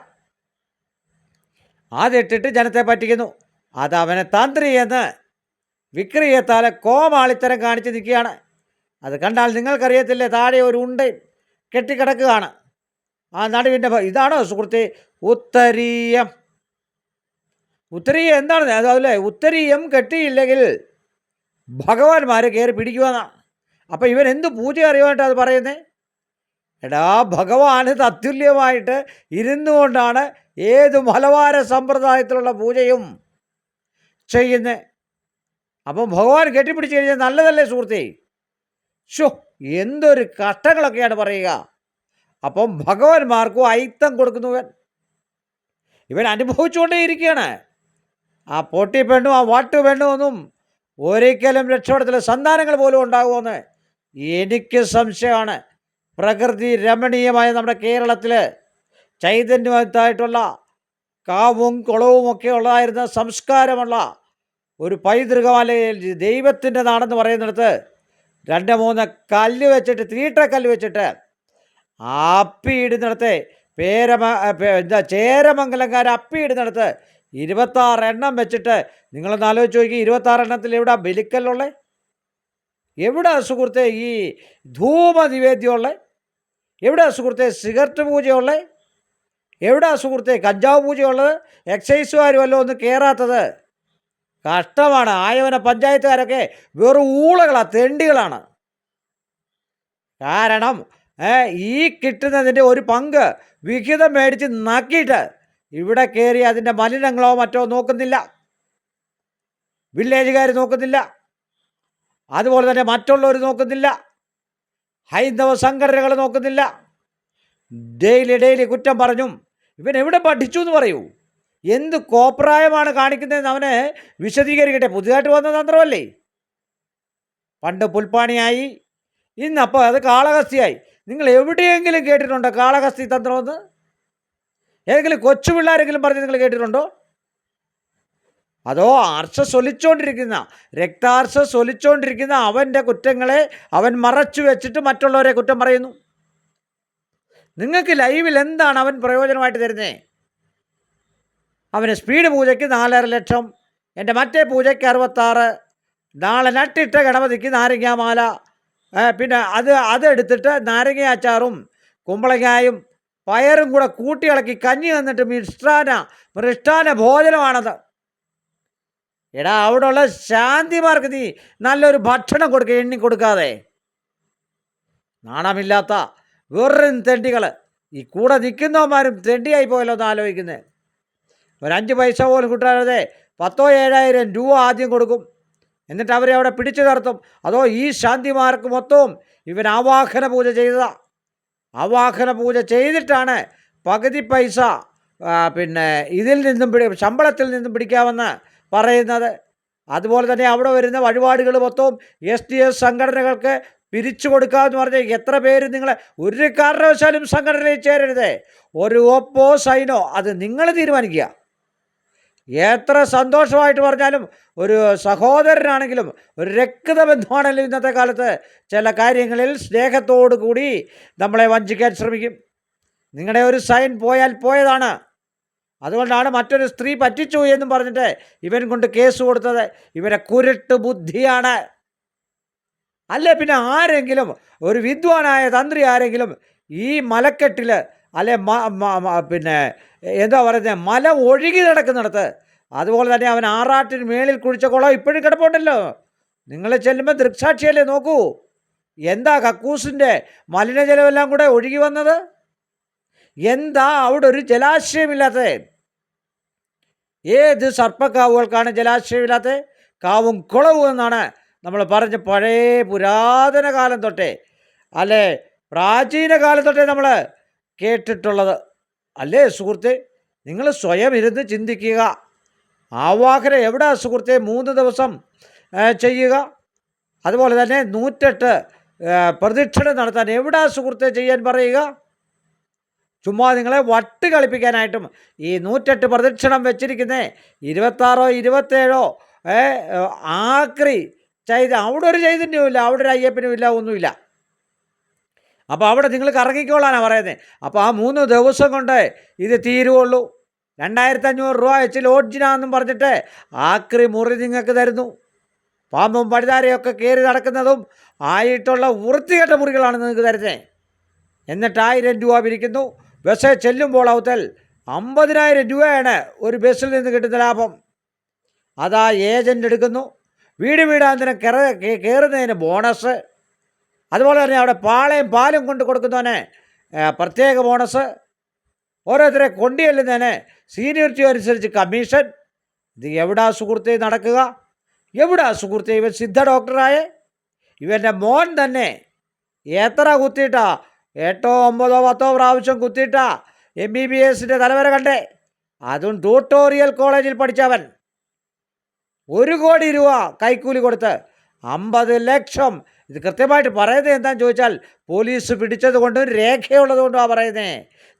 അതിട്ടിട്ട് ജനത്തെ പറ്റിക്കുന്നു. അതവനെ തന്ത്രി എന്ന് വിക്രിയത്താലെ കോമാളിത്തരം കാണിച്ച് നിൽക്കുകയാണ്. അത് കണ്ടാൽ നിങ്ങൾക്കറിയത്തില്ലേ, താഴെ ഒരു ഉണ്ടയും കെട്ടിക്കിടക്കുകയാണ്. ആ നടുവിൻ്റെ ഇതാണോ സുഹൃത്തെ ഉത്തരീയം? ഉത്തരീയം എന്താണ്? അതല്ലേ, ഉത്തരീയം കെട്ടിയില്ലെങ്കിൽ ഭഗവാന്മാർ കയറി പിടിക്കുമെന്നാണ്. അപ്പം ഇവൻ എന്ത് പൂജ അറിയാനായിട്ട് അത് പറയുന്നത്? എടാ, ഭഗവാന് തത്തുല്യമായിട്ട് ഇരുന്നു കൊണ്ടാണ് ഏത് മലബാര സമ്പ്രദായത്തിലുള്ള പൂജയും ചെയ്യുന്നത്. അപ്പം ഭഗവാൻ കെട്ടിപ്പിടിച്ച് കഴിഞ്ഞാൽ നല്ലതല്ലേ സുഹൃത്തേ? എന്തൊരു കഷ്ടങ്ങളൊക്കെയാണ് പറയുക. അപ്പം ഭഗവാന്മാർക്കും അയിത്തം കൊടുക്കുന്നവൻ ഇവൻ അനുഭവിച്ചുകൊണ്ടേ ഇരിക്കുകയാണ്. ആ പൊട്ടി പെണ്ണും ആ വാട്ടു പെണ്ണും ഒന്നും ഒരിക്കലും രക്ഷപ്പെടത്തില്ല. സന്താനങ്ങൾ പോലും ഉണ്ടാകുമെന്ന് എനിക്ക് സംശയമാണ്. പ്രകൃതി രമണീയമായ നമ്മുടെ കേരളത്തിൽ ചൈതന്യവത്തായിട്ടുള്ള കാവും കുളവും ഒക്കെ ഉള്ളതായിരുന്ന സംസ്കാരമുള്ള ഒരു പൈതൃകമലയിൽ ദൈവത്തിൻ്റെ നാടെന്ന് പറയുന്നിടത്ത് 2-3 കല്ല് വെച്ചിട്ട്, തീട്ടക്കല്ല് വെച്ചിട്ട് അപ്പിയിടുന്നിടത്ത് ചേരമംഗലംകാർ അപ്പിയിടുന്നിടത്ത് 26 എണ്ണം വെച്ചിട്ട് നിങ്ങളൊന്ന് ആലോചിച്ച് നോക്കി. 26 എണ്ണത്തിൽ എവിടെ ബലിക്കല്ലുള്ളത്? എവിടെ സുഹൃത്തെ ഈ ധൂമ നിവേദ്യമുള്ളത്? എവിടെ സുഹൃത്തെ സിഗരറ്റ് പൂജയുള്ളത്? എവിടെ സുഹൃത്തെ കഞ്ചാവ് പൂജയുള്ളത്? എക്സൈസുകാർ വല്ലതും ഒന്ന് കയറാത്തത് കഷ്ടമാണ്. ആയവന പഞ്ചായത്തുകാരൊക്കെ വെറും ഊളകളാണ്, തെണ്ടികളാണ്. കാരണം ഈ കിട്ടുന്നതിൻ്റെ ഒരു പങ്ക് വിഹിതം മേടിച്ച് നക്കിയിട്ട് ഇവിടെ കയറി അതിൻ്റെ മലിനങ്ങളോ മറ്റോ നോക്കുന്നില്ല, വില്ലേജുകാർ നോക്കുന്നില്ല, അതുപോലെ തന്നെ മറ്റുള്ളവർ നോക്കുന്നില്ല, ഹൈന്ദവ സംഘടനകൾ നോക്കുന്നില്ല. ഡെയിലി കുറ്റം പറഞ്ഞും ഇവൻ എവിടെ പഠിച്ചു എന്ന് പറയൂ. എന്ത് കോപ്രായമാണ് കാണിക്കുന്നതെന്ന് അവനെ വിശദീകരിക്കട്ടെ. പുതിയതായിട്ട് വന്ന തന്ത്രമല്ലേ. പണ്ട് പുൽപ്പാണിയായി, ഇന്നപ്പോൾ അത് കാളഹസ്തിയായി. നിങ്ങൾ എവിടെയെങ്കിലും കേട്ടിട്ടുണ്ടോ കാളഹസ്തി തന്ത്രമെന്ന്? ഏതെങ്കിലും കൊച്ചു പിള്ളേരെങ്കിലും പറഞ്ഞ് നിങ്ങൾ കേട്ടിട്ടുണ്ടോ? അതോ രക്താർശസ് ഒലിച്ചുകൊണ്ടിരിക്കുന്ന അവൻ്റെ കുറ്റങ്ങളെ അവൻ മറച്ചു വെച്ചിട്ട് മറ്റുള്ളവരെ കുറ്റം പറയുന്നു. നിങ്ങൾക്ക് ലൈവിൽ എന്താണ് അവൻ പ്രയോജനമായിട്ട് തരുന്നത്? അവന് സ്പീഡ് പൂജയ്ക്ക് 4.5 ലക്ഷം, എൻ്റെ മറ്റേ പൂജയ്ക്ക് 66, നാളെ നട്ടിട്ട ഗണപതിക്ക് നാരങ്ങാമാല, പിന്നെ അതെടുത്തിട്ട് നാരങ്ങ അച്ചാറും കുമ്പളങ്ങായും പയറും കൂടെ കൂട്ടിയിളക്കി കഞ്ഞി തന്നിട്ട് മൃഷ്ടാന ഭോജനമാണത്. എടാ, അവിടെയുള്ള ശാന്തിമാർക്ക് നീ നല്ലൊരു ഭക്ഷണം കൊടുക്കുക, എണ്ണി കൊടുക്കാതെ. നാണമില്ലാത്ത വെറും തെണ്ടികൾ. ഈ കൂടെ നിൽക്കുന്നവന്മാരും തെണ്ടിയായി പോയല്ലോ എന്ന് ആലോചിക്കുന്നത്. ഒരു 5 പൈസ പോലും കിട്ടാതെ 10,000-7,000 രൂപ ആദ്യം കൊടുക്കും, എന്നിട്ട് അവരെ അവിടെ പിടിച്ചു നിർത്തും. അതോ ഈ ശാന്തിമാർക്ക് മൊത്തവും ഇവൻ ആവാഹന പൂജ ചെയ്തതാ. ആവാഹന പൂജ ചെയ്തിട്ടാണ് പകുതി പൈസ പിന്നെ ഇതിൽ നിന്നും ശമ്പളത്തിൽ നിന്നും പിടിക്കാമെന്ന് പറയുന്നത്. അതുപോലെ തന്നെ അവിടെ വരുന്ന വഴിപാടുകൾ മൊത്തവും STS സംഘടനകൾക്ക് പിരിച്ചു കൊടുക്കാമെന്ന് പറഞ്ഞാൽ എത്ര പേര് നിങ്ങളെ ഒരു കാരണവശാലും സംഘടനയിൽ ചേരരുത്. ഒരു ഒപ്പോ സൈനോ അത് നിങ്ങൾ തീരുമാനിക്കുക. എത്ര സന്തോഷമായിട്ട് പറഞ്ഞാലും ഒരു സഹോദരനാണെങ്കിലും ഒരു രക്തബന്ധമാണെങ്കിലും ഇന്നത്തെ കാലത്ത് ചില കാര്യങ്ങളിൽ സ്നേഹത്തോടു കൂടി നമ്മളെ വഞ്ചിക്കാൻ ശ്രമിക്കും. നിങ്ങളുടെ ഒരു സൈൻ പോയാൽ പോയതാണ്. അതുകൊണ്ടാണ് മറ്റൊരു സ്ത്രീ പറ്റിച്ചു എന്നും പറഞ്ഞിട്ട് ഇവൻ കൊണ്ട് കേസ് കൊടുത്തത്. ഇവരെ കുരുട്ട് ബുദ്ധിയാണ്. അല്ലേ പിന്നെ ആരെങ്കിലും ഒരു വിദ്വാനായ തന്ത്രി ആരെങ്കിലും ഈ മലക്കെട്ടിൽ അല്ലെ പിന്നെ എന്താ പറയുന്നത് മല ഒഴുകി നടക്കുന്നിടത്ത്, അതുപോലെ തന്നെ അവൻ ആറാട്ടിന് മേളിൽ കുഴിച്ച കുളം ഇപ്പോഴും കിടപ്പുണ്ടല്ലോ. നിങ്ങൾ ചെല്ലുമ്പോൾ ദൃക്സാക്ഷിയല്ലേ നോക്കൂ. എന്താ കക്കൂസിൻ്റെ മലിനജലമെല്ലാം കൂടെ ഒഴുകി വന്നത്? എന്താ അവിടെ ഒരു ജലാശയമില്ലാത്തത്? ഏത് സർപ്പക്കാവുകൾക്കാണ് ജലാശയമില്ലാത്തത്? കാവും കുളവും എന്നാണ് നമ്മൾ പറഞ്ഞ പഴയ പുരാതന കാലം തൊട്ടേ അല്ലേ പ്രാചീന കാലം തൊട്ടേ നമ്മൾ കേട്ടിട്ടുള്ളത് അല്ലേ സുഹൃത്തെ? നിങ്ങൾ സ്വയം ഇരുന്ന് ചിന്തിക്കുക. ആവാഹന എവിടെ സുഹൃത്തെ? 3 ദിവസം ചെയ്യുക. അതുപോലെ തന്നെ 108 പ്രദക്ഷിണം നടത്താൻ എവിടെ സുഹൃത്തെ ചെയ്യാൻ പറയുക? ചുമ്മാ നിങ്ങളെ വട്ട് കളിപ്പിക്കാനായിട്ടും ഈ 108 പ്രദക്ഷിണം വെച്ചിരിക്കുന്നേ 26 27 ആക്രി ചെയ്ത് അവിടെ ഒരു ചൈതന്യവുമില്ല, അവിടെ ഒരു അയ്യപ്പനും ഇല്ല, ഒന്നുമില്ല. അപ്പോൾ അവിടെ നിങ്ങൾ കറങ്ങിക്കോളാനാണ് പറയുന്നത്. അപ്പോൾ ആ 3 ദിവസം കൊണ്ട് ഇത് തീരുവുള്ളൂ. 2500 രൂപ വെച്ച് ലോഡ്ജിനാണെന്നും പറഞ്ഞിട്ട് ആക്രി മുറി നിങ്ങൾക്ക് തരുന്നു. പാമ്പും പഴുതാരയൊക്കെ കയറി നടക്കുന്നതും ആയിട്ടുള്ള വൃത്തികെട്ട മുറികളാണ് നിങ്ങൾക്ക് തരുന്നത്. എന്നിട്ട് 1000 രൂപ പിരിക്കുന്നു. ബസ്സിൽ ചെല്ലുമ്പോൾ അവത്തൽ 50,000 രൂപയാണ് ഒരു ബസ്സിൽ നിന്ന് കിട്ടുന്ന ലാഭം. അതാ ഏജൻ്റ് എടുക്കുന്നു. വീടാന്തരം കയറുന്നതിന് ബോണസ്. അതുപോലെ തന്നെ അവിടെ പാലും കൊണ്ട് കൊടുക്കുന്നവന് പ്രത്യേക ബോണസ്. ഓരോരുത്തരെ കൊണ്ടുചെല്ലുന്നതിന് സീനിയോറിറ്റി അനുസരിച്ച് കമ്മീഷൻ. ഇത് എവിടാ സുഹൃത്തെ നടക്കുക? എവിടാ സുഹൃത്തെ ഇവൻ സിദ്ധ ഡോക്ടറായേ? ഇവൻ്റെ മോൻ തന്നെ എത്ര കുത്തിയിട്ടാ? 8 9 10 പ്രാവശ്യം കുത്തിയിട്ടാ MBBSൻ്റെ തലവര കണ്ടേ. അതും ട്യൂട്ടോറിയൽ കോളേജിൽ പഠിച്ചവൻ. 1 കോടി രൂപ കൈക്കൂലി കൊടുത്ത് 50 ലക്ഷം. ഇത് കൃത്യമായിട്ട് പറയുന്നത് എന്താണെന്ന് ചോദിച്ചാൽ പോലീസ് പിടിച്ചത് കൊണ്ടും രേഖയുള്ളത് കൊണ്ടുമാണ് പറയുന്നത്.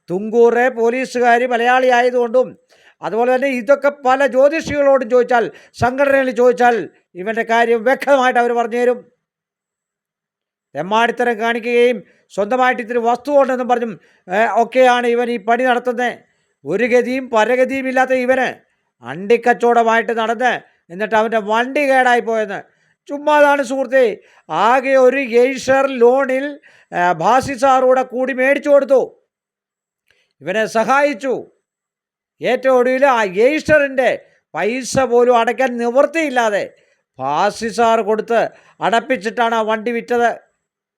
തുങ്കൂറെ പോലീസുകാർ മലയാളി ആയതുകൊണ്ടും അതുപോലെ തന്നെ ഇതൊക്കെ പല ജ്യോതിഷികളോടും ചോദിച്ചാൽ സംഘടനകളിൽ ചോദിച്ചാൽ ഇവൻ്റെ കാര്യം വ്യക്തമായിട്ട് അവർ പറഞ്ഞു തരും. തെമ്മാടിത്തരം കാണിക്കുകയും സ്വന്തമായിട്ട് ഇത്തിരി വസ്തു കൊണ്ടെന്നും പറഞ്ഞും ഒക്കെയാണ് ഇവൻ ഈ പണി നടത്തുന്നത്. ഒരു ഗതിയും പരഗതിയും ഇല്ലാത്ത ഇവന് അണ്ടിക്കച്ചവടമായിട്ട് നടന്ന് എന്നിട്ട് അവൻ്റെ വണ്ടി കേടായി പോയെന്ന്. ചുമ്മാതാണ് സുഹൃത്തെ. ആകെ ഒരു ഗെയ്ഷർ ലോണിൽ ഭാസി സാറൂടെ കൂടി മേടിച്ചു കൊടുത്തു. ഇവനെ സഹായിച്ചു. ഏറ്റവും ഒടുവിൽ ആ ഗെയ്ഷറിൻ്റെ പൈസ പോലും അടയ്ക്കാൻ നിവൃത്തിയില്ലാതെ ഭാസി സാർ കൊടുത്ത് അടപ്പിച്ചിട്ടാണ് ആ വണ്ടി വിറ്റത്.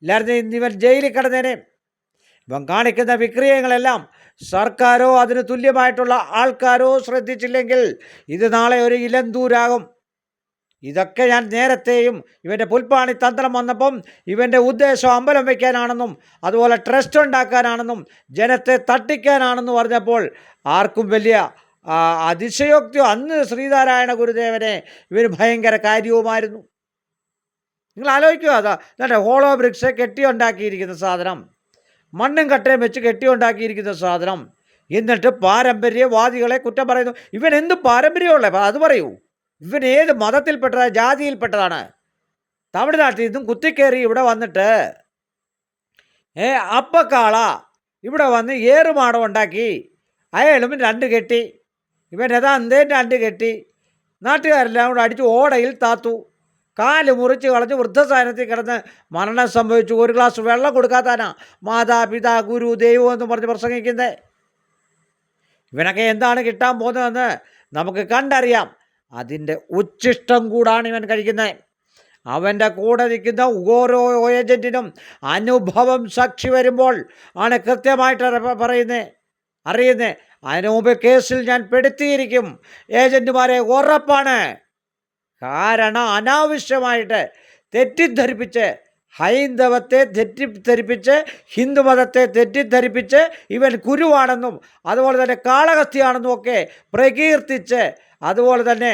ഇല്ലായിരുന്നു ഇന്ന് ഇവൻ ജയിലിൽ കിടന്നേനെ. ഇവൻ കാണിക്കുന്ന വിക്രയങ്ങളെല്ലാം സർക്കാരോ അതിന് തുല്യമായിട്ടുള്ള ആൾക്കാരോ ശ്രദ്ധിച്ചില്ലെങ്കിൽ ഇത് നാളെ ഒരു ഇലന്തൂരാകും. ഇതൊക്കെ ഞാൻ നേരത്തെയും ഇവൻ്റെ പുൽപ്പാണി തന്ത്രം വന്നപ്പം ഇവൻ്റെ ഉദ്ദേശം അമ്പലം വയ്ക്കാനാണെന്നും അതുപോലെ ട്രസ്റ്റ് ഉണ്ടാക്കാനാണെന്നും ജനത്തെ തട്ടിക്കാനാണെന്ന് പറഞ്ഞപ്പോൾ ആർക്കും വലിയ അതിശയോക്തിയോ. അന്ന് ശ്രീനാരായണ ഗുരുദേവനെ ഇവർ ഭയങ്കര കാര്യവുമായിരുന്നു. നിങ്ങൾ ആലോചിക്കുക, അതാ ഹോളോ ബ്രിക്സ് കെട്ടിയുണ്ടാക്കിയിരിക്കുന്ന സാധനം, മണ്ണും കട്ടയും വെച്ച് കെട്ടിയുണ്ടാക്കിയിരിക്കുന്ന സാധനം. എന്നിട്ട് പാരമ്പര്യവാദികളെ കുറ്റം പറയുന്നു. ഇവൻ എന്ത് പാരമ്പര്യമുള്ള അത് പറയൂ. ഇവൻ ഏത് മതത്തിൽപ്പെട്ടതാണ്, ജാതിയിൽപ്പെട്ടതാണ്? തമിഴ്നാട്ടിൽ നിന്നും കുത്തിക്കയറി ഇവിടെ വന്നിട്ട് അപ്പക്കാള ഇവിടെ വന്ന് ഏറുമാടം ഉണ്ടാക്കി, അയാളും 2 കെട്ടി, ഇവൻ എന്തേലും 2 കെട്ടി, നാട്ടുകാരെല്ലാം കൂടെ അടിച്ച് ഓടയിൽ താത്തു, കാല് മുറിച്ച് കളഞ്ഞ് വൃദ്ധസാധനത്തിൽ കിടന്ന് മരണം സംഭവിച്ചു. ഒരു ഗ്ലാസ് വെള്ളം കൊടുക്കാത്താനാ മാതാപിതാ ഗുരു ദൈവം എന്ന് പറഞ്ഞ് പ്രസംഗിക്കുന്നത്. ഇവനൊക്കെ എന്താണ് കിട്ടാൻ പോകുന്നതെന്ന് നമുക്ക് കണ്ടറിയാം. അതിൻ്റെ ഉച്ഛിഷ്ടം കൂടാണ് ഇവൻ കഴിക്കുന്നത്. അവൻ്റെ കൂടെ നിൽക്കുന്ന ഓരോ ഏജൻറ്റിനും അനുഭവം സാക്ഷി വരുമ്പോൾ ആണ് കൃത്യമായിട്ട് അറിയുന്നത്. അതിനു മുമ്പ് കേസിൽ ഞാൻ പെടുത്തിയിരിക്കും ഏജൻറ്റുമാരെ, ഉറപ്പാണ്. കാരണം അനാവശ്യമായിട്ട് തെറ്റിദ്ധരിപ്പിച്ച് ഹൈന്ദവത്തെ തെറ്റിദ്ധരിപ്പിച്ച് ഹിന്ദുമതത്തെ തെറ്റിദ്ധരിപ്പിച്ച് ഇവൻ കുരുവാണെന്നും അതുപോലെ തന്നെ കാളഹസ്തിയാണെന്നും ഒക്കെ പ്രകീർത്തിച്ച്, അതുപോലെ തന്നെ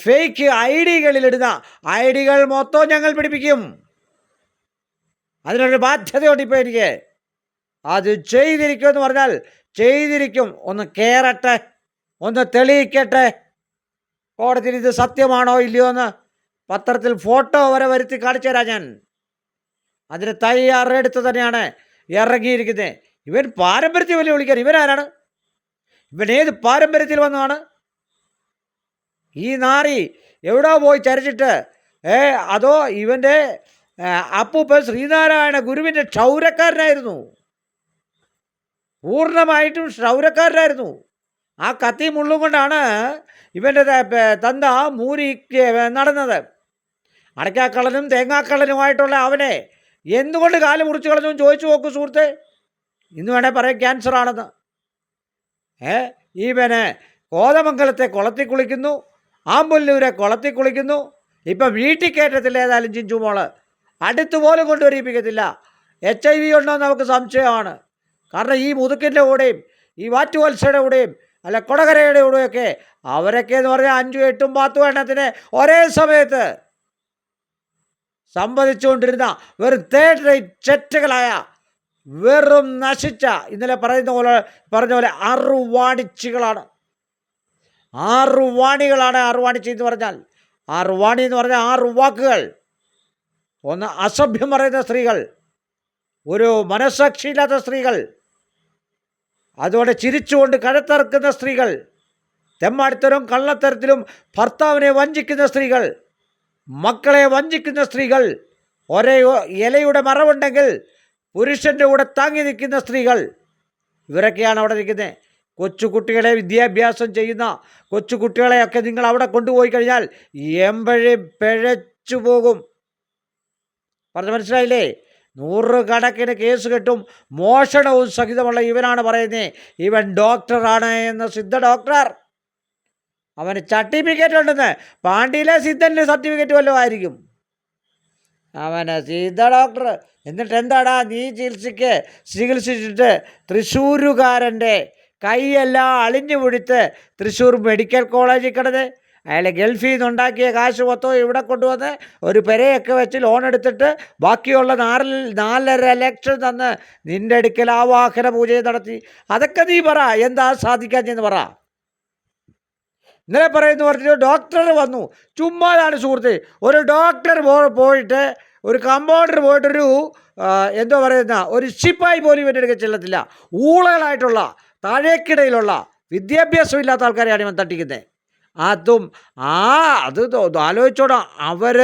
ഫേക്ക് ഐഡികളിലിടുന്ന ഐഡികൾ മൊത്തം ഞങ്ങൾ പിടിപ്പിക്കും. അതിനൊരു ബാധ്യതയുണ്ട് ഇപ്പോൾ എനിക്ക്. അത് ചെയ്തിരിക്കുമെന്ന് പറഞ്ഞാൽ ചെയ്തിരിക്കും. ഒന്ന് കേറട്ടെ, ഒന്ന് തെളിയിക്കട്ടെ. കോടതിയിൽ ഇത് സത്യമാണോ ഇല്ലയോ എന്ന് പത്രത്തിൽ ഫോട്ടോ വരെ വരുത്തി കാണിച്ചു തരാം ഞാൻ. അതിന് തയ്യാറെടുത്ത് തന്നെയാണ് ഇറങ്ങിയിരിക്കുന്നത്. ഇവൻ പാരമ്പര്യത്തെ വെല്ലുവിളിക്കാൻ ഇവനാരാണ്? ഇവൻ ഏത് പാരമ്പര്യത്തിൽ വന്നതാണ്? ഈ നാറി എവിടോ പോയി ചരിച്ചിട്ട് അതോ ഇവൻ്റെ അപ്പൂപ്പൻ ശ്രീനാരായണ ഗുരുവിൻ്റെ ക്ഷൗരക്കാരനായിരുന്നു, പൂർണ്ണമായിട്ടും ക്ഷൗരക്കാരനായിരുന്നു. ആ കത്തി മുള്ളും കൊണ്ടാണ് ഇവൻ്റെ തന്ത മൂരിക്ക് നടന്നത്. അടയ്ക്കാക്കള്ളനും തേങ്ങാക്കള്ളനുമായിട്ടുള്ള അവനെ എന്തുകൊണ്ട് കാല് മുറിച്ച് കളഞ്ഞു ചോദിച്ചു നോക്കൂ സുഹൃത്തെ. ഇന്ന് വേണേൽ പറയാം ക്യാൻസർ ആണെന്ന്. ഇവന് കോതമംഗലത്തെ കുളത്തിൽ കുളിക്കുന്നു, ആമ്പല്ലൂരെ കുളത്തിൽ കുളിക്കുന്നു. ഇപ്പം വീട്ടിൽ കയറ്റത്തില്ല ഏതായാലും ചിഞ്ചു മോള്, അടുത്തുപോലും കൊണ്ടുവരിപ്പിക്കത്തില്ല. HIV ഉണ്ടോ എന്ന് നമുക്ക് സംശയമാണ്. കാരണം ഈ മുതുക്കിൻ്റെ കൂടെയും ഈ വാറ്റുവത്സയുടെ കൂടെയും അല്ല കൊടകരയുടെ കൂടെയൊക്കെ അവരൊക്കെ എന്ന് പറഞ്ഞാൽ 5, 8, 10 എണ്ണത്തിന് ഒരേ സമയത്ത് സംവദിച്ചുകൊണ്ടിരുന്ന വെറും തേർഡ് റേറ്റ് ചെറ്റകളായ വെറും നശിച്ച, ഇന്നലെ പറഞ്ഞ പോലെ അറുവാണിച്ചികളാണ്. 6 വാണികളാണ്. 6 വാണിച്ചി എന്ന് പറഞ്ഞാൽ 6 വാണി എന്ന് പറഞ്ഞാൽ 6 വാക്കുകൾ. ഒന്ന് അസഭ്യം പറയുന്ന സ്ത്രീകൾ, ഒരു മനസ്സാക്ഷിയില്ലാത്ത സ്ത്രീകൾ, അതുകൊണ്ട് ചിരിച്ചുകൊണ്ട് കഴുത്തറക്കുന്ന സ്ത്രീകൾ, തെമ്മാടിത്തരം കള്ളത്തരത്തിലും ഭർത്താവിനെ വഞ്ചിക്കുന്ന സ്ത്രീകൾ, മക്കളെ വഞ്ചിക്കുന്ന സ്ത്രീകൾ, ഒരേ ഇലയുടെ മറവുണ്ടെങ്കിൽ പുരുഷൻ്റെ കൂടെ താങ്ങി നിൽക്കുന്ന സ്ത്രീകൾ, ഇവരൊക്കെയാണ് അവിടെ നിൽക്കുന്നത്. കൊച്ചുകുട്ടികളെ വിദ്യാഭ്യാസം ചെയ്യുന്ന കൊച്ചുകുട്ടികളെയൊക്കെ നിങ്ങൾ അവിടെ കൊണ്ടുപോയി കഴിഞ്ഞാൽ പിഴച്ചു പോകും. പറഞ്ഞ മനസ്സിലായില്ലേ? 100 കണക്കിന് കേസ് കെട്ടും, മോഷണവും സഹിതമുള്ള ഇവനാണ് പറയുന്നത് ഇവൻ ഡോക്ടറാണ് എന്ന്. സിദ്ധ ഡോക്ടർ, അവന് സർട്ടിഫിക്കറ്റ് ഉണ്ടെന്ന്. പാണ്ഡ്യയിലെ സിദ്ധൻ്റെ സർട്ടിഫിക്കറ്റ് വല്ലതും ആയിരിക്കും അവന് സിദ്ധ ഡോക്ടർ. എന്നിട്ട് എന്താടാ നീ ചികിത്സിച്ചിട്ട് തൃശ്ശൂരുകാരൻ്റെ കൈയെല്ലാം അളിഞ്ഞു പൊടിത്ത് തൃശ്ശൂർ മെഡിക്കൽ കോളേജിൽ കിടന്ന് അയാൾ ഗൾഫിൽ നിന്നുണ്ടാക്കിയ കാശ് മൊത്തം ഇവിടെ കൊണ്ടുവന്ന് ഒരു പെരയൊക്കെ വെച്ച് ലോൺ എടുത്തിട്ട് ബാക്കിയുള്ള 4.5 ലക്ഷം തന്ന് നിൻ്റെ അടുക്കൽ ആവാഹന പൂജയും നടത്തി. അതൊക്കെ നീ പറ, എന്താ സാധിക്കാഞ്ഞെന്ന് പറ. ഇന്നലെ പറഞ്ഞിട്ട് ഡോക്ടർ വന്നു. ചുമ്മാതാണ് സുഹൃത്ത്. ഒരു ഡോക്ടർ പോയിട്ട് ഒരു കമ്പൗണ്ടർ പോയിട്ടൊരു എന്തോ പറയുന്ന ഒരു ശിപ്പായി പോലും ഇവൻ്റെ അടുക്കൽ ചെല്ലത്തില്ല. ഊളകളായിട്ടുള്ള താഴേക്കിടയിലുള്ള വിദ്യാഭ്യാസമില്ലാത്ത ആൾക്കാരെയാണ് ഇവൻ തട്ടിക്കുന്നത്. അതും അത് ആലോചിച്ചോടാം. അവർ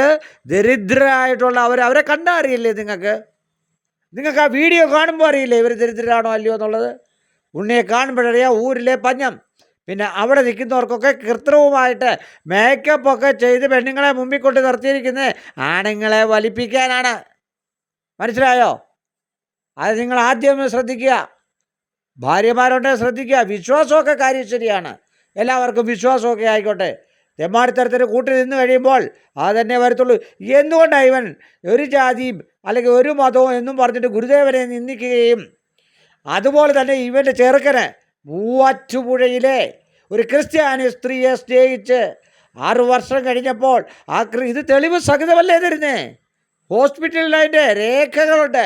ദരിദ്രരായിട്ടുള്ള അവരെ കണ്ടാൽ അറിയില്ലേ നിങ്ങൾക്ക് ആ വീഡിയോ കാണുമ്പോൾ അറിയില്ലേ ഇവർ ദരിദ്രരാണോ അല്ലയോ എന്നുള്ളത്? ഉണ്ണിയെ കാണുമ്പോഴറിയാം ഊരിലെ പഞ്ഞം. പിന്നെ അവിടെ നിൽക്കുന്നവർക്കൊക്കെ കൃത്രിമമായിട്ട് മേക്കപ്പൊക്കെ ചെയ്ത് പെണ്ണുങ്ങളെ മുമ്പിൽ കൊണ്ട് നിർത്തിയിരിക്കുന്നത് ആണുങ്ങളെ വലിപ്പിക്കാനാണ്. മനസ്സിലായോ? അത് നിങ്ങൾ ആദ്യം ശ്രദ്ധിക്കുക. ഭാര്യമാരുണ്ടെ ശ്രദ്ധിക്കുക. വിശ്വാസമൊക്കെ കാര്യം ശരിയാണ്, എല്ലാവർക്കും വിശ്വാസമൊക്കെ ആയിക്കോട്ടെ. തെമ്മാടിത്തരത്തിന് കൂട്ടി നിന്ന് കഴിയുമ്പോൾ അത് തന്നെ വരത്തുള്ളൂ. എന്തുകൊണ്ടാണ് ഇവൻ ഒരു ജാതിയും അല്ലെങ്കിൽ ഒരു മതവും എന്നും പറഞ്ഞിട്ട് ഗുരുദേവനെ നിന്ദിക്കുകയും അതുപോലെ തന്നെ ഇവൻ്റെ ചെറുക്കന് മൂവാറ്റുപുഴയിലെ ഒരു ക്രിസ്ത്യാനി സ്ത്രീയെ സ്നേഹിച്ച് 6 വർഷം കഴിഞ്ഞപ്പോൾ ഇത് തെളിവ് സഹിതമല്ലേ തരുന്നേ? ഹോസ്പിറ്റലിൽ അതിൻ്റെ രേഖകളുണ്ട്.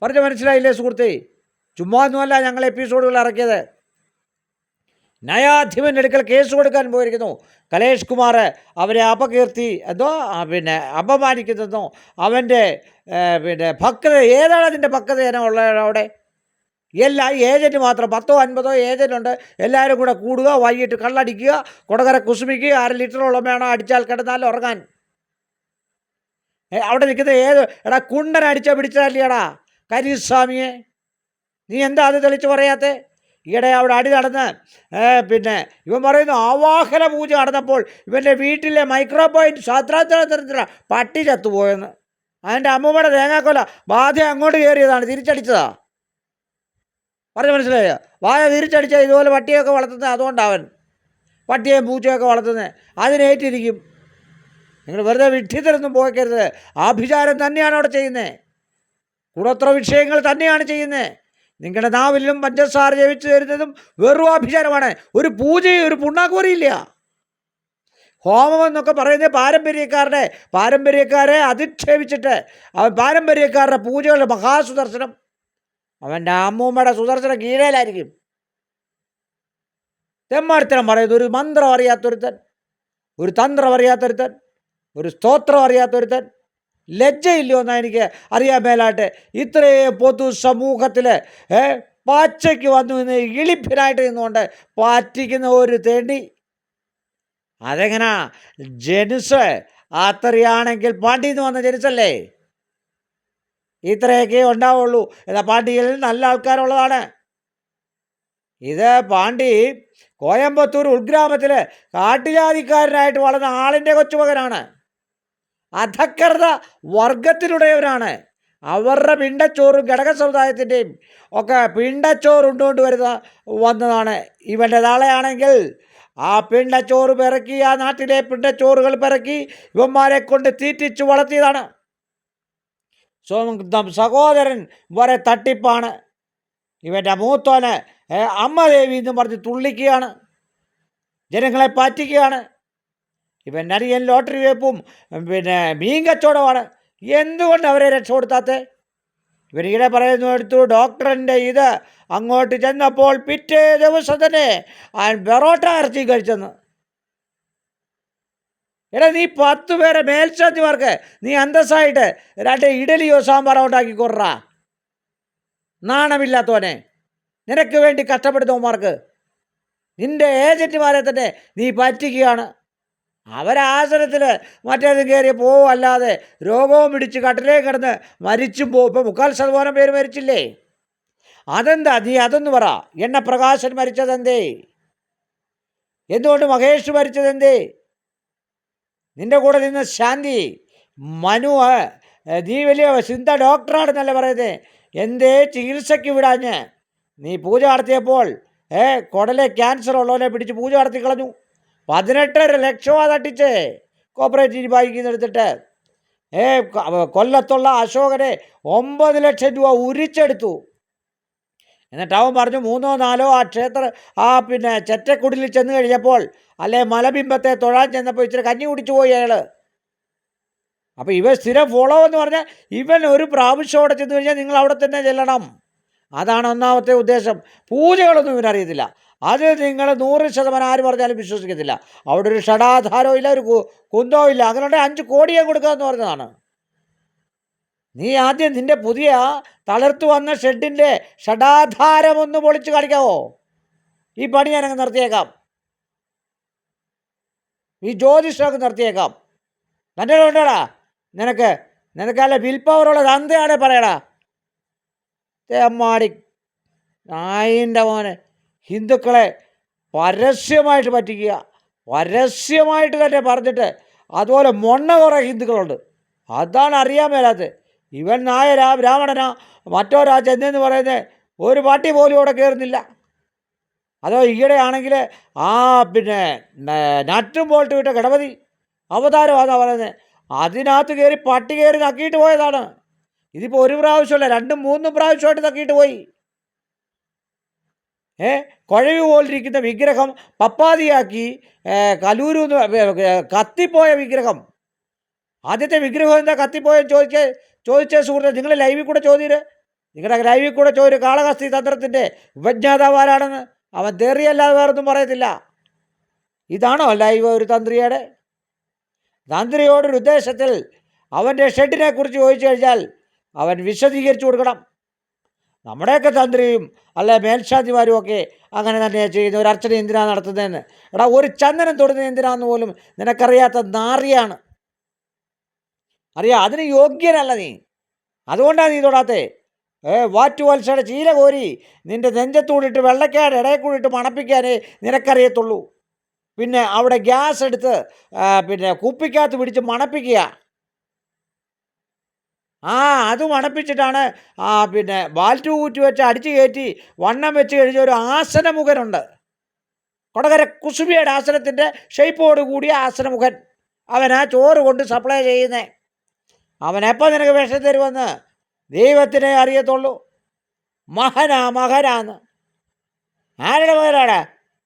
പറഞ്ഞ് മനസ്സിലായില്ലേ സുഹൃത്തേ? ചുമ്മാ ഒന്നുമല്ല ഞങ്ങൾ എപ്പിസോഡുകൾ ഇറക്കിയത്. ന്യായാധിപൻ്റെ അടുക്കൽ കേസ് കൊടുക്കാൻ പോയിരിക്കുന്നു. കലേഷ് കുമാർ അവരെ അപകീർത്തി അപമാനിക്കുന്നതെന്നോ അവൻ്റെ ഭക്തത, ഏതാണ് അതിൻ്റെ ഭക്തത ഉള്ളത് അവിടെ? എല്ലാ ഏജൻറ്റ് മാത്രം 10-50 ഏജൻറ്റുണ്ട്. എല്ലാവരും കൂടെ കൂടുക, വൈകിട്ട് കള്ളടിക്കുക, കൊടകര കുസുമിക്കുക, 1/2 ലിറ്ററോളം വേണം അടിച്ചാൽ കിടന്നാൽ ഉറങ്ങാൻ. അവിടെ നിൽക്കുന്ന എടാ കുണ്ടനടിച്ച പിടിച്ചതല്ലേടാ കരിസ്വാമിയെ? നീ എന്താ അത് തെളിച്ച് പറയാത്തെ? ഈയിടെ അവിടെ അടി നടന്ന് ഇവൻ പറയുന്നു ആവാഹന പൂജ നടന്നപ്പോൾ ഇവൻ്റെ വീട്ടിലെ മൈക്രോ പോയിന്റ് സ്വാതന്ത്ര്യത്തില പട്ടി ചത്തുപോയെന്ന്. അതിൻ്റെ അമ്മൂമ്മയുടെ തേങ്ങാക്കൊല ബാധ അങ്ങോട്ട് കയറിയതാണ്, തിരിച്ചടിച്ചതാ. പറഞ്ഞ് മനസ്സിലായോ? വായ തിരിച്ചടിച്ചാൽ ഇതുപോലെ പട്ടിയൊക്കെ വളർത്തുന്നത് അതുകൊണ്ടവൻ പട്ടിയെയും പൂച്ചയൊക്കെ വളർത്തുന്നത് അതിനേറ്റിരിക്കും. നിങ്ങൾ വെറുതെ വിഡ്ഢിത്തരൊന്നും പോയിക്കരുത്. ആഭിചാരം തന്നെയാണ് അവിടെ ചെയ്യുന്നത്. കൂടോത്ര വിഷയങ്ങൾ തന്നെയാണ് ചെയ്യുന്നത്. നിങ്ങളുടെ നാവിലും പഞ്ചസാര ജപിച്ചു തരുന്നതും വെറും ആഭിചാരമാണ്. ഒരു പൂജയും ഒരു പുണ്ണാക്കൂറിയില്ല. ഹോമം എന്നൊക്കെ പറയുന്നത് പാരമ്പര്യക്കാരെ അധിക്ഷേപിച്ചിട്ട് പാരമ്പര്യക്കാരുടെ പൂജകളുടെ മഹാസുദർശനം അവൻ്റെ അമ്മൂമ്മയുടെ സുദർശനം കീഴയിലായിരിക്കും. തെമ്മാടിത്തരം പറയുന്നത് ഒരു മന്ത്രം അറിയാത്തൊരുത്തൻ, ഒരു തന്ത്രം അറിയാത്തൊരുത്തൻ, ഒരു സ്തോത്രം അറിയാത്തൊരുത്തൻ. ലജ്ജയില്ലയോ എന്നാണ് എനിക്ക് അറിയാൻ മേലായിട്ട്. ഇത്രയും പൊതു സമൂഹത്തിൽ പാച്ചയ്ക്ക് വന്നു നിന്ന് ഇളിപ്പിനായിട്ട് നിന്നുകൊണ്ട് പാറ്റിക്കുന്ന ഒരു തേണ്ടി. അതെങ്ങനാ ജനുസ് അത്രയാണെങ്കിൽ പാണ്ടിയിൽ നിന്ന് വന്ന ജനുസല്ലേ? ഇത്രയൊക്കെ ഉണ്ടാവുള്ളൂ. എന്നാൽ പാണ്ടിയിൽ നല്ല ആൾക്കാരുള്ളതാണ്. ഇത് പാണ്ടി കോയമ്പത്തൂർ ഉൾഗ്രാമത്തിൽ കാട്ടുജാതിക്കാരനായിട്ട് വളർന്ന ആളിൻ്റെ കൊച്ചുമകനാണ്. അധക്കൃത വർഗത്തിലുടയവരാണ്. അവരുടെ പിണ്ടച്ചോറും ഘടക സമുദായത്തിൻ്റെയും ഒക്കെ പിണ്ടച്ചോറുണ്ടുകൊണ്ട് വന്നതാണ് ഇവൻ്റെ നാളെയാണെങ്കിൽ ആ പിണ്ടച്ചോറ് പിറക്കി, ആ നാട്ടിലെ പിണ്ടച്ചോറുകൾ പിറക്കി ഇവന്മാരെ കൊണ്ട് തീറ്റിച്ച് വളർത്തിയതാണ്. സ്വന്തം സഹോദരൻ വരെ തട്ടിപ്പാണ്. ഇവൻ്റെ മൂത്തോന് അമ്മദേവി എന്ന് പറഞ്ഞ് തുള്ളിക്കുകയാണ്, ജനങ്ങളെ പാറ്റിക്കുകയാണ്. ഇവൻ അരിയൻ ലോട്ടറി വെപ്പും മീൻ കച്ചവടമാണ്. എന്തുകൊണ്ട് അവരെ രക്ഷപ്പെടുത്താത്തേ? ഇവൻ ഈടെ പറയുന്നു എടുത്തു ഡോക്ടറിൻ്റെ ഇത് അങ്ങോട്ട് ചെന്നപ്പോൾ പിറ്റേ ദിവസം തന്നെ ബെറോട്ട ഇറച്ചി കഴിച്ചെന്ന്. എടാ നീ 10 പേരെ മേൽശാന്തിമാർക്ക് നീ അന്തസ്സായിട്ട് 2 ഇഡലിയോ സാമ്പാറോ ഉണ്ടാക്കി കൊറാ. നാണമില്ലാത്തവനെ, നിനക്ക് വേണ്ടി കഷ്ടപ്പെടുന്നവന്മാർക്ക് നിൻ്റെ ഏജൻറ്റുമാരെ തന്നെ നീ പറ്റിക്കുകയാണ്. അവരാസനത്തിൽ മറ്റേതും കയറി പോവും, അല്ലാതെ രോഗവും പിടിച്ച് കട്ടിലേ കിടന്ന് മരിച്ചും പോവും. ഇപ്പോൾ 3/4% പേര് മരിച്ചില്ലേ? അതെന്താ? നീ അതൊന്ന് പറ. എണ്ണപ്രകാശൻ മരിച്ചതെന്തേ? എന്തുകൊണ്ട് മഹേഷ് മരിച്ചതെന്തേ? നിൻ്റെ കൂടെ നിന്ന് ശാന്തി മനു നീ വലിയ സിദ്ധ ഡോക്ടറാണെന്നല്ലേ പറയുന്നത്. എന്തേ ചികിത്സയ്ക്ക് വിടാഞ്ഞ്? നീ പൂജ നടത്തിയപ്പോൾ കുടലെ ക്യാൻസർ ഉള്ളവനെ പിടിച്ച് പൂജ നടത്തി കളഞ്ഞു. 18.5 ലക്ഷം തട്ടിച്ച് കോപ്പറേറ്റീവ് ബാങ്കിൽ നിന്ന് എടുത്തിട്ട്. കൊല്ലത്തുള്ള അശോകനെ 9 ലക്ഷം രൂപ ഉരിച്ചെടുത്തു. എന്നിട്ട് അവൻ പറഞ്ഞു 3-4 ആ ചെറ്റക്കുടിലിൽ ചെന്ന് കഴിഞ്ഞപ്പോൾ അല്ലെ മലബിംബത്തെ തൊഴാൻ ചെന്നപ്പോൾ ഇച്ചിരി കഞ്ഞി കുടിച്ചു പോയി അയാൾ. അപ്പോൾ ഇവൻ സ്ഥിരം ഫോളോ എന്ന് പറഞ്ഞാൽ ഇവൻ ഒരു പ്രാവശ്യം അവിടെ ചെന്ന് കഴിഞ്ഞാൽ നിങ്ങൾ അവിടെ തന്നെ ചെല്ലണം. അതാണ് ഒന്നാമത്തെ ഉദ്ദേശം. പൂജകളൊന്നും ഇവനറിയത്തില്ല. അത് നിങ്ങൾ 100% ആര് പറഞ്ഞാലും വിശ്വസിക്കത്തില്ല. അവിടെ ഒരു ഷടാധാരവും ഇല്ല, ഒരു കുന്തോ ഇല്ല. അങ്ങനെ 5 കോടിയെ കൊടുക്കാമെന്ന് പറഞ്ഞതാണ്. നീ ആദ്യം നിൻ്റെ പുതിയ തളർത്തു വന്ന ഷെഡിൻ്റെ ഷടാധാരം ഒന്ന് പൊളിച്ച് കാണിക്കാവോ? ഈ പണി ഞാനങ്ങ് നിർത്തിയേക്കാം, ഈ ജ്യോതിഷമൊക്കെ നിർത്തിയേക്കാം. നല്ല ഉണ്ടോടാ നിനക്കല്ല വിൽ പവറുള്ള തന്തയാണെ പറയടാ. തേമ്മാടി നായിൻ്റെ മോനെ, ഹിന്ദുക്കളെ പരസ്യമായിട്ട് പറ്റിക്കുക, പരസ്യമായിട്ട് തന്നെ പറഞ്ഞിട്ട്. അതുപോലെ മൊണ്ണ കുറേ ഹിന്ദുക്കളുണ്ട്, അതാണ് അറിയാൻ മേലാത്തത്. ഇവൻ നായരാ ബ്രാഹ്മണനാ മറ്റോ ചെന്നെന്ന് പറയുന്നത് ഒരു പാട്ടി പോലും ഇവിടെ കയറുന്നില്ല. അതോ ഈയിടെ ആണെങ്കിൽ നട്ടും ബോൾട്ട് വിട്ട ഗണപതി അവതാരമാണെന്നാണ് പറയുന്നത്. അതിനകത്ത് കയറി പട്ടി കയറി നക്കിയിട്ട് പോയതാണ്. ഇതിപ്പോൾ 1 പ്രാവശ്യമല്ല 2-3 പ്രാവശ്യമായിട്ട് നക്കിയിട്ട് പോയി. കുഴവി പോലിരിക്കുന്ന വിഗ്രഹം പപ്പാതിയാക്കി കലൂരൂന്ന് കത്തിപ്പോയ വിഗ്രഹം. ആദ്യത്തെ വിഗ്രഹം എന്താ കത്തിപ്പോയ ചോദിച്ച സുഹൃത്തെ, നിങ്ങൾ ലൈവിൽ കൂടെ ചോദ്യര്, നിങ്ങളുടെ ലൈവിൽ കൂടെ ചോദ്യം കാളഹസ്തി തന്ത്രത്തിൻ്റെ ഉപജ്ഞാതാവ് ആരാണെന്ന്. അവൻ തെറിയല്ലാതെ വേറൊന്നും പറയത്തില്ല. ഇതാണോ ലൈവ് ഒരു തന്ത്രിയുടെ? തന്ത്രിയോടൊരു ഉദ്ദേശത്തിൽ അവൻ്റെ ഷെഡിനെ കുറിച്ച് ചോദിച്ചു കഴിഞ്ഞാൽ അവൻ വിശദീകരിച്ചു കൊടുക്കണം. നമ്മുടെയൊക്കെ തന്ത്രിയും അല്ലെ മേൽശാന്തിമാരും ഒക്കെ അങ്ങനെ തന്നെയാണ് ചെയ്യുന്നത്. ഒരു അർച്ചന എന്തിനാണ് നടത്തുന്നതെന്ന്, എടാ ഒരു ചന്ദനം തൊടുന്നത് എന്തിനാന്ന് പോലും നിനക്കറിയാത്ത നാറിയാണ്. അറിയാം, അതിന് യോഗ്യനല്ല നീ, അതുകൊണ്ടാണ് നീ തൊടാത്തേ. വാറ്റുവത്സയുടെ ചീല കോരി നിൻ്റെ നെഞ്ചത്തൂടിട്ട് വെള്ളക്കാട് ഇടയിൽ കൂടിയിട്ട് മണപ്പിക്കാനേ നിനക്കറിയത്തുള്ളൂ. പിന്നെ അവിടെ ഗ്യാസ് എടുത്ത് പിന്നെ കുപ്പിക്കകത്ത് പിടിച്ച് മണപ്പിക്കുക. അത് മണപ്പിച്ചിട്ടാണ് പിന്നെ ബാൽറ്റ് കൂറ്റി വെച്ച് അടിച്ചു കയറ്റി വണ്ണം വെച്ച് കഴിഞ്ഞ ഒരു ആസനമുഖനുണ്ട്. കൊടകര കുസുമിയുടെ ആസനത്തിൻ്റെ ഷെയ്പ്പോട് കൂടിയ ആസനമുഖൻ. അവനാ ചോറ് കൊണ്ട് സപ്ലൈ ചെയ്യുന്നേ. അവനെപ്പോൾ നിനക്ക് വിഷം തരുമെന്ന് ദൈവത്തിനെ അറിയത്തുള്ളൂ. മകനാന്ന്. ആരുടെ മകനാടാ?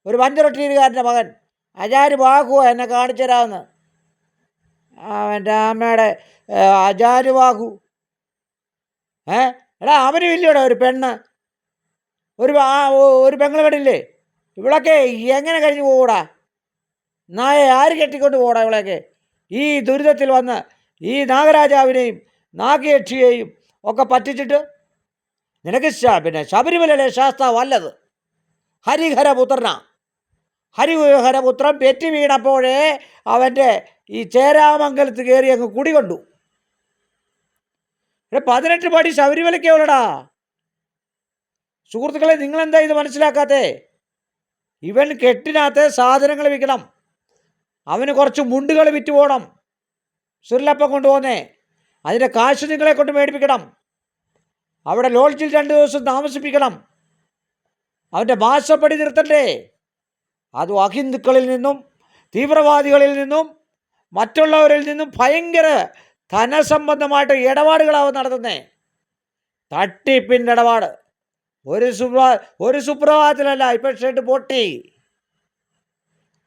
ഒരു പഞ്ചറൊട്ടീരുകാരൻ്റെ മകൻ. അജാര് ബാഹുവ എന്നെ കാണിച്ചു തരാമെന്ന്. അവൻ്റെ അമ്മയുടെ അജാര് ബാഹു. എടാ അവന് ഇല്ലയോടാ ഒരു പെണ്ണ്, ഒരു പെങ്ങള്. ഇവളൊക്കെ എങ്ങനെ കഴിഞ്ഞു പോകൂടാ? നായ ആര് കെട്ടിക്കൊണ്ട് പോകൂടാ ഇവളൊക്കെ? ഈ ദുരിതത്തിൽ വന്ന് ഈ നാഗരാജാവിനെയും നാഗയക്ഷിയെയും ഒക്കെ പറ്റിച്ചിട്ട് നിനക്ക് പിന്നെ ശബരിമലയിലെ ശാസ്താവ് അല്ലത്. ഹരിഹരപുത്രൻ പെറ്റി വീണപ്പോഴേ അവൻ്റെ ഈ ചേരാമംഗലത്ത് കയറി അങ്ങ് കുടികൊണ്ടു. 18 പടി ശബരിമലയ്ക്ക് എവളടാ? സുഹൃത്തുക്കളെ, നിങ്ങളെന്താ ഇത് മനസ്സിലാക്കാത്തേ? ഇവൻ കെട്ടിനകത്ത് സാധനങ്ങൾ വിൽക്കണം, അവന് കുറച്ച് മുണ്ടുകൾ വിറ്റ് പോകണം, സുരലപ്പം കൊണ്ടുപോകുന്നേ. അതിൻ്റെ കാശ് നിങ്ങളെ കൊണ്ട് മേടിപ്പിക്കണം, അവിടെ ലോഡ്ജിൽ 2 ദിവസം താമസിപ്പിക്കണം, അവൻ്റെ മാസപ്പടി നിർത്തണ്ടേ? അതും അഹിന്ദുക്കളിൽ നിന്നും തീവ്രവാദികളിൽ നിന്നും മറ്റുള്ളവരിൽ നിന്നും ഭയങ്കര ധനസംബന്ധമായിട്ട് ഇടപാടുകളാവും നടത്തുന്നേ. തട്ടിപ്പിൻ്റെ ഇടപാട്. ഒരു സുപ്രഭാതത്തിലല്ല, ഇപ്പം ഷെഡ് പൊട്ടി.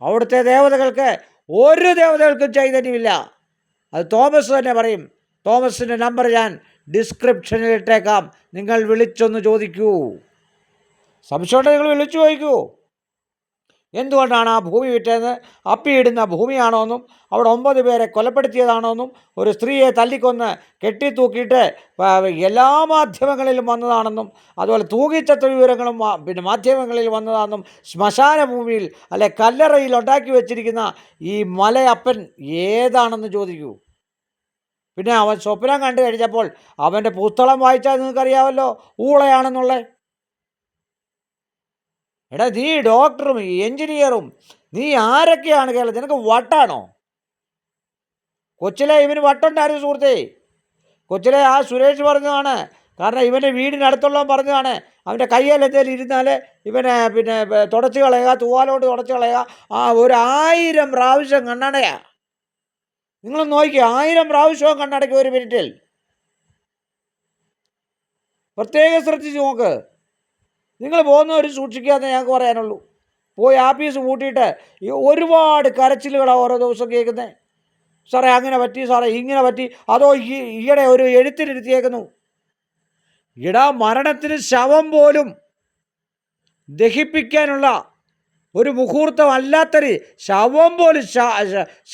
അവിടുത്തെ ദേവതകൾക്ക് ഒരു ദേവതകൾക്കും ചൈതന്യമില്ല. അത് തോമസ് തന്നെ പറയും. തോമസിൻ്റെ നമ്പർ ഞാൻ ഡിസ്ക്രിപ്ഷനിൽ ഇട്ടേക്കാം, നിങ്ങൾ വിളിച്ചൊന്ന് ചോദിക്കൂ. സംശയമുണ്ടെങ്കിൽ നിങ്ങൾ വിളിച്ചു ചോദിക്കൂ. എന്തുകൊണ്ടാണ് ആ ഭൂമി വിറ്റതെന്ന്? അപ്പിയിടുന്ന ഭൂമിയാണോന്നും അവിടെ 9 പേരെ കൊലപ്പെടുത്തിയതാണോന്നും ഒരു സ്ത്രീയെ തല്ലിക്കൊന്ന് കെട്ടിത്തൂക്കിയിട്ട് എല്ലാ മാധ്യമങ്ങളിലും വന്നതാണെന്നും അതുപോലെ തൂങ്ങിച്ചത്ത വിവരങ്ങളും പിന്നെ മാധ്യമങ്ങളിൽ വന്നതാണെന്നും ശ്മശാന ഭൂമിയിൽ അല്ലെ കല്ലറയിൽ ഉണ്ടാക്കി വെച്ചിരിക്കുന്ന ഈ മലയപ്പൻ ഏതാണെന്ന് ചോദിക്കൂ. പിന്നെ അവൻ സ്വപ്നം കണ്ടു കഴിഞ്ഞപ്പോൾ അവൻ്റെ പുസ്തകം വായിച്ചാൽ നിങ്ങൾക്കറിയാമല്ലോ ഊളയാണെന്നുള്ളത്. എടാ, നീ ഡോക്ടറും എഞ്ചിനീയറും നീ ആരൊക്കെയാണ് കേരളത്തിൽ? നിനക്ക് വട്ടാണോ? കൊച്ചിലെ ഇവന് വട്ടുണ്ടായിരുന്നു സുഹൃത്തേ. കൊച്ചിലെ ആ സുരേഷ് പറഞ്ഞതാണ്. കാരണം ഇവൻ്റെ വീടിനടുത്തുള്ളവൻ പറഞ്ഞതാണ്, അവൻ്റെ കയ്യിൽ എന്തെങ്കിലും ഇരുന്നാൽ ഇവനെ പിന്നെ തുടച്ച് കളയുക, തൂവാലോട്ട് തുടച്ച് കളയുക. 1000 പ്രാവശ്യം കണ്ണടയാ. നിങ്ങൾ നോക്കിയോ, 1000 പ്രാവശ്യവും കണ്ണടയ്ക്കും 1 മിനിറ്റിൽ. പ്രത്യേകം ശ്രദ്ധിച്ച് നോക്ക്. നിങ്ങൾ പോകുന്നവർ സൂക്ഷിക്കാമെന്ന് ഞങ്ങൾക്ക് പറയാനുള്ളൂ. പോയി ആഫീസ് പൂട്ടിയിട്ട് ഒരുപാട് കരച്ചിലുകളാണ് ഓരോ ദിവസം കേൾക്കുന്നത്. സാറേ അങ്ങനെ പറ്റി, സാറേ ഇങ്ങനെ പറ്റി, അതോ ഈയിടെ ഒരു എഴുത്തിനിരുത്തിയേക്കുന്നു. മരണത്തിന് ശവം പോലും ദഹിപ്പിക്കാനുള്ള ഒരു മുഹൂർത്തം അല്ലാത്തൊരു ശവം പോലും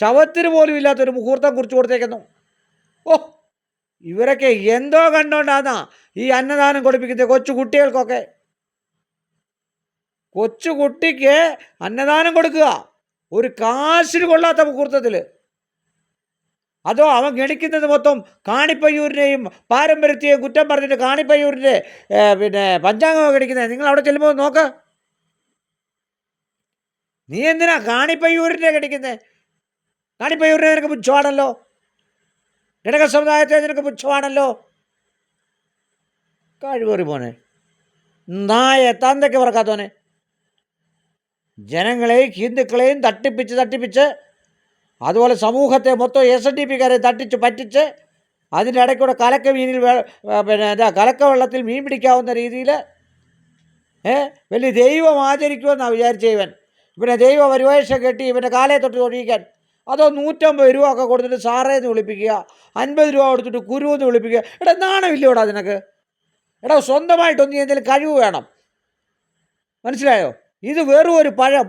ശവത്തിന് പോലും ഇല്ലാത്തൊരു മുഹൂർത്തം കുറിച്ച് കൊടുത്തേക്കുന്നു. ഇവരൊക്കെ എന്തോ കണ്ടോണ്ടാന്നാ ഈ അന്നദാനം കൊടുപ്പിക്കുന്നത് കൊച്ചു കുട്ടികൾക്കൊക്കെ. കൊച്ചുകുട്ടിക്ക് അന്നദാനം കൊടുക്കുക ഒരു കാശിന് കൊള്ളാത്ത മുഹൂർത്തത്തിൽ. അതോ അവൻ ഗണിക്കുന്നത് മൊത്തം കാണിപ്പയ്യൂരിനെയും പാരമ്പര്യത്തെയും കുറ്റം പറഞ്ഞിട്ട് കാണിപ്പയ്യൂരിൻ്റെ പിന്നെ പഞ്ചാംഗമാണ് ഗണിക്കുന്നത്. നിങ്ങൾ അവിടെ ചെല്ലുമ്പോൾ നോക്ക്. നീ എന്തിനാ കാണിപ്പയ്യൂരിനെ ഗണിക്കുന്നത്? കാണിപ്പയ്യൂരിനെ നിനക്ക് പുച്ഛമാണല്ലോ, ഘടക സമുദായത്തെ നിനക്ക് പുച്ഛമാണല്ലോ. കഴിവേറി പോനെ, നായ തന്തയ്ക്ക് പറക്കാത്തോനെ. ജനങ്ങളെയും ഹിന്ദുക്കളെയും തട്ടിപ്പിച്ച് അതുപോലെ സമൂഹത്തെ മൊത്തം SNDPക്കാരെ തട്ടിച്ച് പറ്റിച്ച് അതിൻ്റെ ഇടയ്ക്കൂടെ കലക്ക വെള്ളത്തിൽ മീൻ പിടിക്കാവുന്ന രീതിയിൽ വലിയ ദൈവം ആചരിക്കുമെന്നാണ് വിചാരിച്ച ഇവനെ ദൈവ പരിവേഷം കെട്ടി ഇവൻ്റെ കാലേ തൊട്ട് തൊഴിയിക്കാൻ. അതോ 150 രൂപ ഒക്കെ കൊടുത്തിട്ട് സാറേന്ന് വിളിപ്പിക്കുക, 50 രൂപ കൊടുത്തിട്ട് കുരുവെന്ന് വിളിപ്പിക്കുക. എടാ നാണമില്ലോടാ നിനക്ക്? എടാ സ്വന്തമായിട്ടൊന്നും എന്തെങ്കിലും കഴിവ് വേണം, മനസ്സിലായോ? ഇത് വെറും ഒരു പഴം,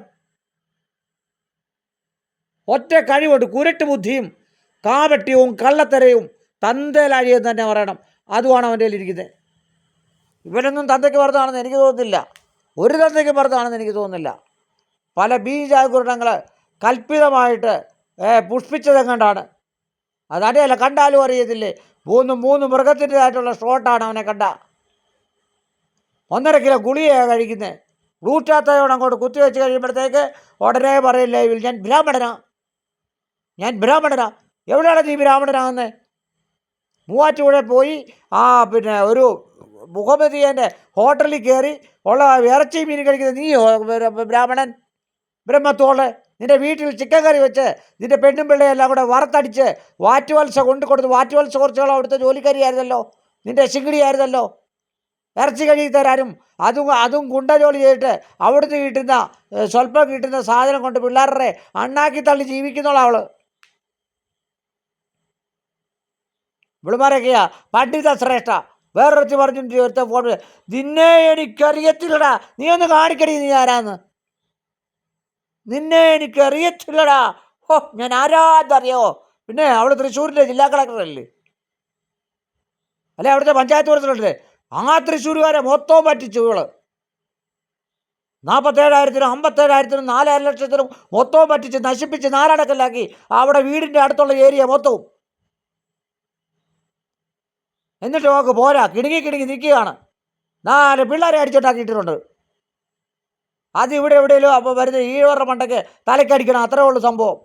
ഒറ്റ കഴിവുണ്ട്, കുരുട്ട് ബുദ്ധിയും കാപട്യവും കള്ളത്തരയും തന്തയിലഴിയെന്ന് തന്നെ പറയണം. അതുമാണ് അവൻ്റെ കയ്യിലിരിക്കുന്നത്. ഇവനൊന്നും തന്തയ്ക്ക് പുറത്താണെന്ന് എനിക്ക് തോന്നുന്നില്ല, ഒരു തന്തയ്ക്ക് പുറത്താണെന്ന് എനിക്ക് തോന്നുന്നില്ല. പല ബീജാകുരണങ്ങൾ കൽപ്പിതമായിട്ട് പുഷ്പിച്ചതെങ്ങാണ്ടാണ്. അതറിയല്ല, കണ്ടാലും അറിയത്തില്ലേ? 3 മൃഗത്തിൻ്റെതായിട്ടുള്ള ഷോട്ടാണ് അവനെ കണ്ട. 1.5 കിലോ ഗുളികയാണ് കഴിക്കുന്നത്. ഗ്ലൂറ്റാത്തയോട് അങ്ങോട്ട് കുത്തിവെച്ച് കഴിയുമ്പോഴത്തേക്ക് ഉടനെ പറയില്ല, ഞാൻ ബ്രാഹ്മണനാ. എവിടെയാണ് നീ ബ്രാഹ്മണനാകുന്നത്? മൂവാറ്റുപുഴ പോയി പിന്നെ ഒരു മുഹമ്മദിയൻ്റെ ഹോട്ടലിൽ കയറി ഉള്ള ഇറച്ചി മീൻ കഴിക്കുന്നത് നീ ബ്രാഹ്മണൻ? ബ്രഹ്മത്തോള് നിൻ്റെ വീട്ടിൽ ചിക്കൻ കറി വെച്ച് നിൻ്റെ പെണ്ണും പിള്ളയെല്ലാം കൂടെ വറുത്തടിച്ച് വാറ്റുവത്സ കൊണ്ട് കൊടുത്ത്, വാറ്റുവത്സ കുറച്ചുകളോ അവിടുത്തെ ജോലിക്കാരിയായിരുന്നല്ലോ, നിൻ്റെ ശിങ്കിടിയായിരുന്നല്ലോ. ഇറച്ചി കഴുകി തരാനും അതും ഗുണ്ട ജോലി ചെയ്തിട്ട് അവിടുന്ന് കിട്ടുന്ന സ്വല്പം കിട്ടുന്ന സാധനം കൊണ്ട് പിള്ളേരുടെ അണ്ണാക്കി തള്ളി ജീവിക്കുന്നോളാം അവള്. ഇവിളുമാരൊക്കെയാ പണ്ഡിത ശ്രേഷ്ഠ. വേറൊരുത്തി പറഞ്ഞു ഒരുത്ത ഫോൺ, നിന്നെ എനിക്കറിയത്തില്ലടാ, നീ ഒന്ന് കാണിക്കടി നീ ആരാന്ന്. നിന്നെ എനിക്കറിയത്തില്ലടാ. ഓ, ഞാൻ ആരാന്നറിയോ? പിന്നെ അവള് തൃശ്ശൂരിൻ്റെ ജില്ലാ കളക്ടറല്ലേ, അല്ലെ അവിടുത്തെ പഞ്ചായത്ത് പ്രസിഡന്റ്. ആ തൃശ്ശൂരുകാരെ മൊത്തവും പറ്റിച്ചു ഇവള്. 47,000-നും 57,000-നും 4 ലക്ഷത്തിനും മൊത്തവും പറ്റിച്ച് നശിപ്പിച്ച് നാലടക്കലാക്കി അവിടെ വീടിൻ്റെ അടുത്തുള്ള ഏരിയ മൊത്തവും. എന്നിട്ട് നോക്ക് പോരാ, കിടുങ്ങി നിൽക്കുകയാണ്. 4 പിള്ളേരെ അടിച്ചോട്ടാക്കിയിട്ടുണ്ട്. അത് ഇവിടെ എവിടെയെങ്കിലും അപ്പോൾ വരുന്ന ഈഴവരുടെ മണ്ടയ്ക്ക് തലക്കടിക്കണം, അത്രേ ഉള്ളൂ സംഭവം.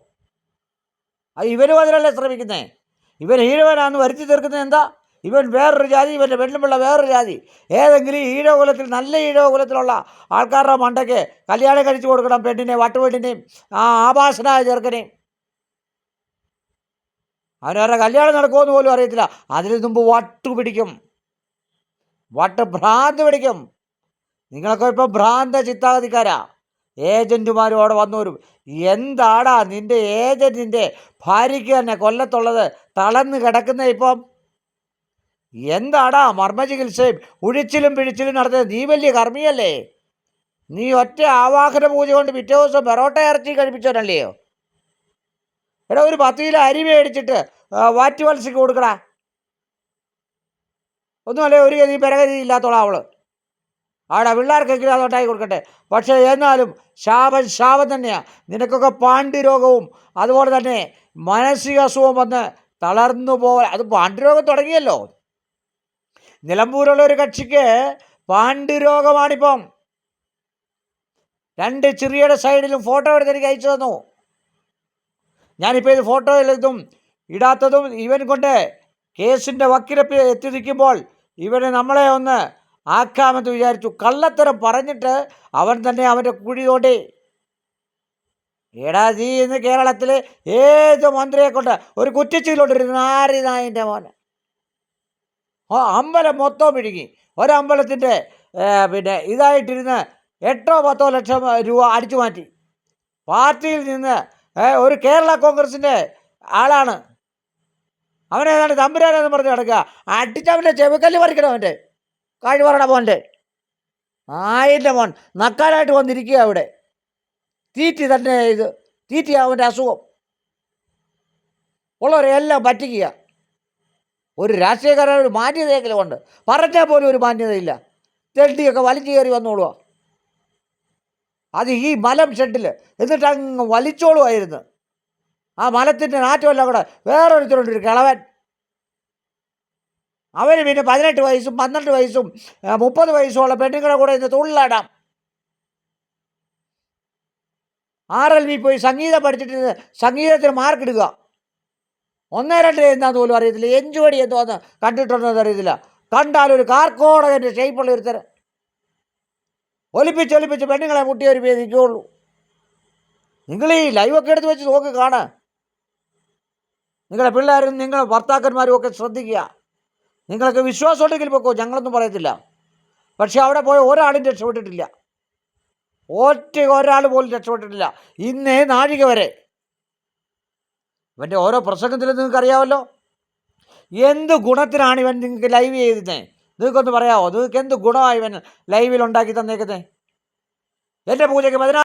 അത് ഇവനും അതിനല്ലേ ശ്രമിക്കുന്നേ. ഇവൻ ഈഴവനാന്ന് വരുത്തി തീർക്കുന്നത് എന്താ? ഇവൻ വേറൊരു ജാതി, ഇവൻ്റെ പെണ്ണുപിള്ള വേറൊരു ജാതി. ഏതെങ്കിലും ഈഴവകുലത്തിൽ, നല്ല ഈഴവകുലത്തിലുള്ള ആൾക്കാരുടെ മണ്ടയ്ക്ക് കല്യാണം കഴിച്ചു കൊടുക്കണം, പെണ്ണിനെ, വട്ടുപെണ്ണിനെയും ആഭാസനായ ചെറുക്കനെയും. അവനവരുടെ കല്യാണം നടക്കുമെന്ന് പോലും അറിയത്തില്ല. അതിന് മുമ്പ് ഭ്രാന്ത് പിടിക്കും. നിങ്ങളൊക്കെ ഇപ്പം ഭ്രാന്ത ചിത്താഗതിക്കാരാ. ഏജൻറ്റുമാരും അവിടെ വന്നവരും. എന്താടാ നിൻ്റെ ഏജൻറ്റിൻ്റെ ഭാര്യയ്ക്ക് തന്നെ കൊല്ലത്തുള്ളത് തളർന്ന് കിടക്കുന്ന ഇപ്പം? എന്താടാ മർമ്മചികിത്സയും ഉഴിച്ചിലും പിഴിച്ചിലും നടത്തുന്നത്? നീ വലിയ കർമ്മിയല്ലേ? നീ ഒറ്റ ആവാഹന പൂജ കൊണ്ട് പിറ്റേ ദിവസം പെറോട്ട ഇറച്ചി കഴിപ്പിച്ചോനല്ലയോ? എടാ ഒരു 10 കിലോ അരി മേടിച്ചിട്ട് വാറ്റുവത്സയ്ക്ക് കൊടുക്കടാ. ഒന്നുമല്ലേ ഒരു ഗതി പെരഗതി ഇല്ലാത്തോളാം അവള്. അവിടെ പിള്ളേർക്കെങ്കിലും അതോട്ടായി കൊടുക്കട്ടെ. പക്ഷേ എന്നാലും ശാപം തന്നെയാണ്. നിനക്കൊക്കെ പാണ്ഡ്യരോഗവും അതുപോലെ തന്നെ മാനസിക അസുഖം വന്ന് തളർന്നു പോകാൻ. അത് പാണ്ഡ്യരോഗം തുടങ്ങിയല്ലോ. നിലമ്പൂരുള്ള ഒരു കക്ഷിക്ക് പാണ്ഡ്യരോഗമാണിപ്പം. 2 ചെറിയുടെ സൈഡിലും ഫോട്ടോ എടുത്ത് എനിക്ക് അയച്ചു തന്നു. ഞാനിപ്പോൾ ഇത് ഫോട്ടോയിലും ഇടാത്തതും ഇവൻ കൊണ്ട് കേസിൻ്റെ വക്കിലെത്തി എത്തി നിൽക്കുമ്പോൾ ഇവന് നമ്മളെ ഒന്ന് ആക്കാമെന്ന് വിചാരിച്ചു. കള്ളത്തരം പറഞ്ഞിട്ട് അവൻ തന്നെ അവൻ്റെ കുഴി തോണ്ടി. എടാ നീ ഇന്ന് കേരളത്തിൽ ഏത് മന്ത്രിയെ കൊണ്ട് ഒരു കുറ്റിച്ചീലോട്ടിരുന്നു നാരിനായിൻ്റെ മോനെ. അമ്പലം മൊത്തം പിഴുകി. ഒരമ്പലത്തിൻ്റെ പിന്നെ ഇതായിട്ടിരുന്ന് 8-10 ലക്ഷം രൂപ അടിച്ചു മാറ്റി. പാർട്ടിയിൽ നിന്ന് ഒരു കേരള കോൺഗ്രസിൻ്റെ ആളാണ്. അവനേതാണ്ട് തമ്പുരാനെന്ന് പറഞ്ഞ് കിടക്കുക. അടിച്ചവൻ്റെ ചെവിക്കല്ല് പറിക്കണം. അവൻ്റെ കഴിവറയുടെ മോൻ്റെ ആയിൻ്റെ മോൻ നക്കാനായിട്ട് വന്നിരിക്കുക അവിടെ. തീറ്റി തന്നെ ഇത് തീറ്റി അവൻ്റെ അസുഖം. ഉള്ളവരെല്ലാം പറ്റിക്കുക. ഒരു രാഷ്ട്രീയക്കാരൻ ഒരു മാന്യതയെങ്കിലും ഉണ്ട്. പറഞ്ഞാൽ പോലും ഒരു മാന്യതയില്ല. തെണ്ടിയൊക്കെ വലിച്ചു കയറി വന്നോളുക. അത് ഈ മലം ഷെഡിൽ എന്നിട്ട് അങ്ങ് വലിച്ചോളുമായിരുന്നു. ആ മലത്തിൻ്റെ നാറ്റമെല്ലാം കൂടെ വേറൊരുത്തരുണ്ടൊരു കിളവൻ. അവന് പിന്നെ 18 വയസ്സും 12 വയസ്സും 30 വയസ്സുമുള്ള പെണ്ണുങ്ങളെ കൂടെ ഇന്ന് തൊഴിലാടാം. RLV പോയി സംഗീതം പഠിച്ചിട്ട് സംഗീതത്തിന് മാർക്കിടുക. 1-2 എന്താന്ന് പോലും അറിയത്തില്ല. എഞ്ചുവടി എന്തോന്ന് കണ്ടിട്ടുണ്ടോന്ന് അറിയത്തില്ല. കണ്ടാലൊരു കാർക്കോടകൻ്റെ ഷേപ്പുള്ള ഒരുത്തരം. ഒലിപ്പിച്ച് പെണ്ണുങ്ങളെ മുട്ടിയ ഒരു പേര് നിൽക്കുകയുള്ളൂ. നിങ്ങൾ ഈ ലൈവൊക്കെ എടുത്ത് വെച്ച് നോക്കി കാണുക. നിങ്ങളുടെ പിള്ളേരും നിങ്ങളുടെ ഭർത്താക്കന്മാരും ഒക്കെ ശ്രദ്ധിക്കുക. നിങ്ങൾക്ക് വിശ്വാസം ഉണ്ടെങ്കിൽ പൊക്കോ, ഞങ്ങളൊന്നും പറയത്തില്ല. പക്ഷെ അവിടെ പോയ ഒരാളും രക്ഷപ്പെട്ടിട്ടില്ല. ഒരാൾ പോലും രക്ഷപ്പെട്ടിട്ടില്ല ഇന്നേ നാഴിക വരെ. ഇവൻ്റെ ഓരോ പ്രസംഗത്തിലും നിങ്ങൾക്ക് അറിയാമല്ലോ എന്ത് ഗുണത്തിനാണ് ഇവൻ നിങ്ങൾക്ക് ലൈവ് ചെയ്തത്. നിങ്ങൾക്കൊന്ന് പറയാമോ? നിങ്ങൾക്ക് എന്ത് ഗുണമാണ് ഇവൻ ലൈവിൽ ഉണ്ടാക്കി തന്നേക്കുന്നത്? എൻ്റെ പൂജയ്ക്ക് 14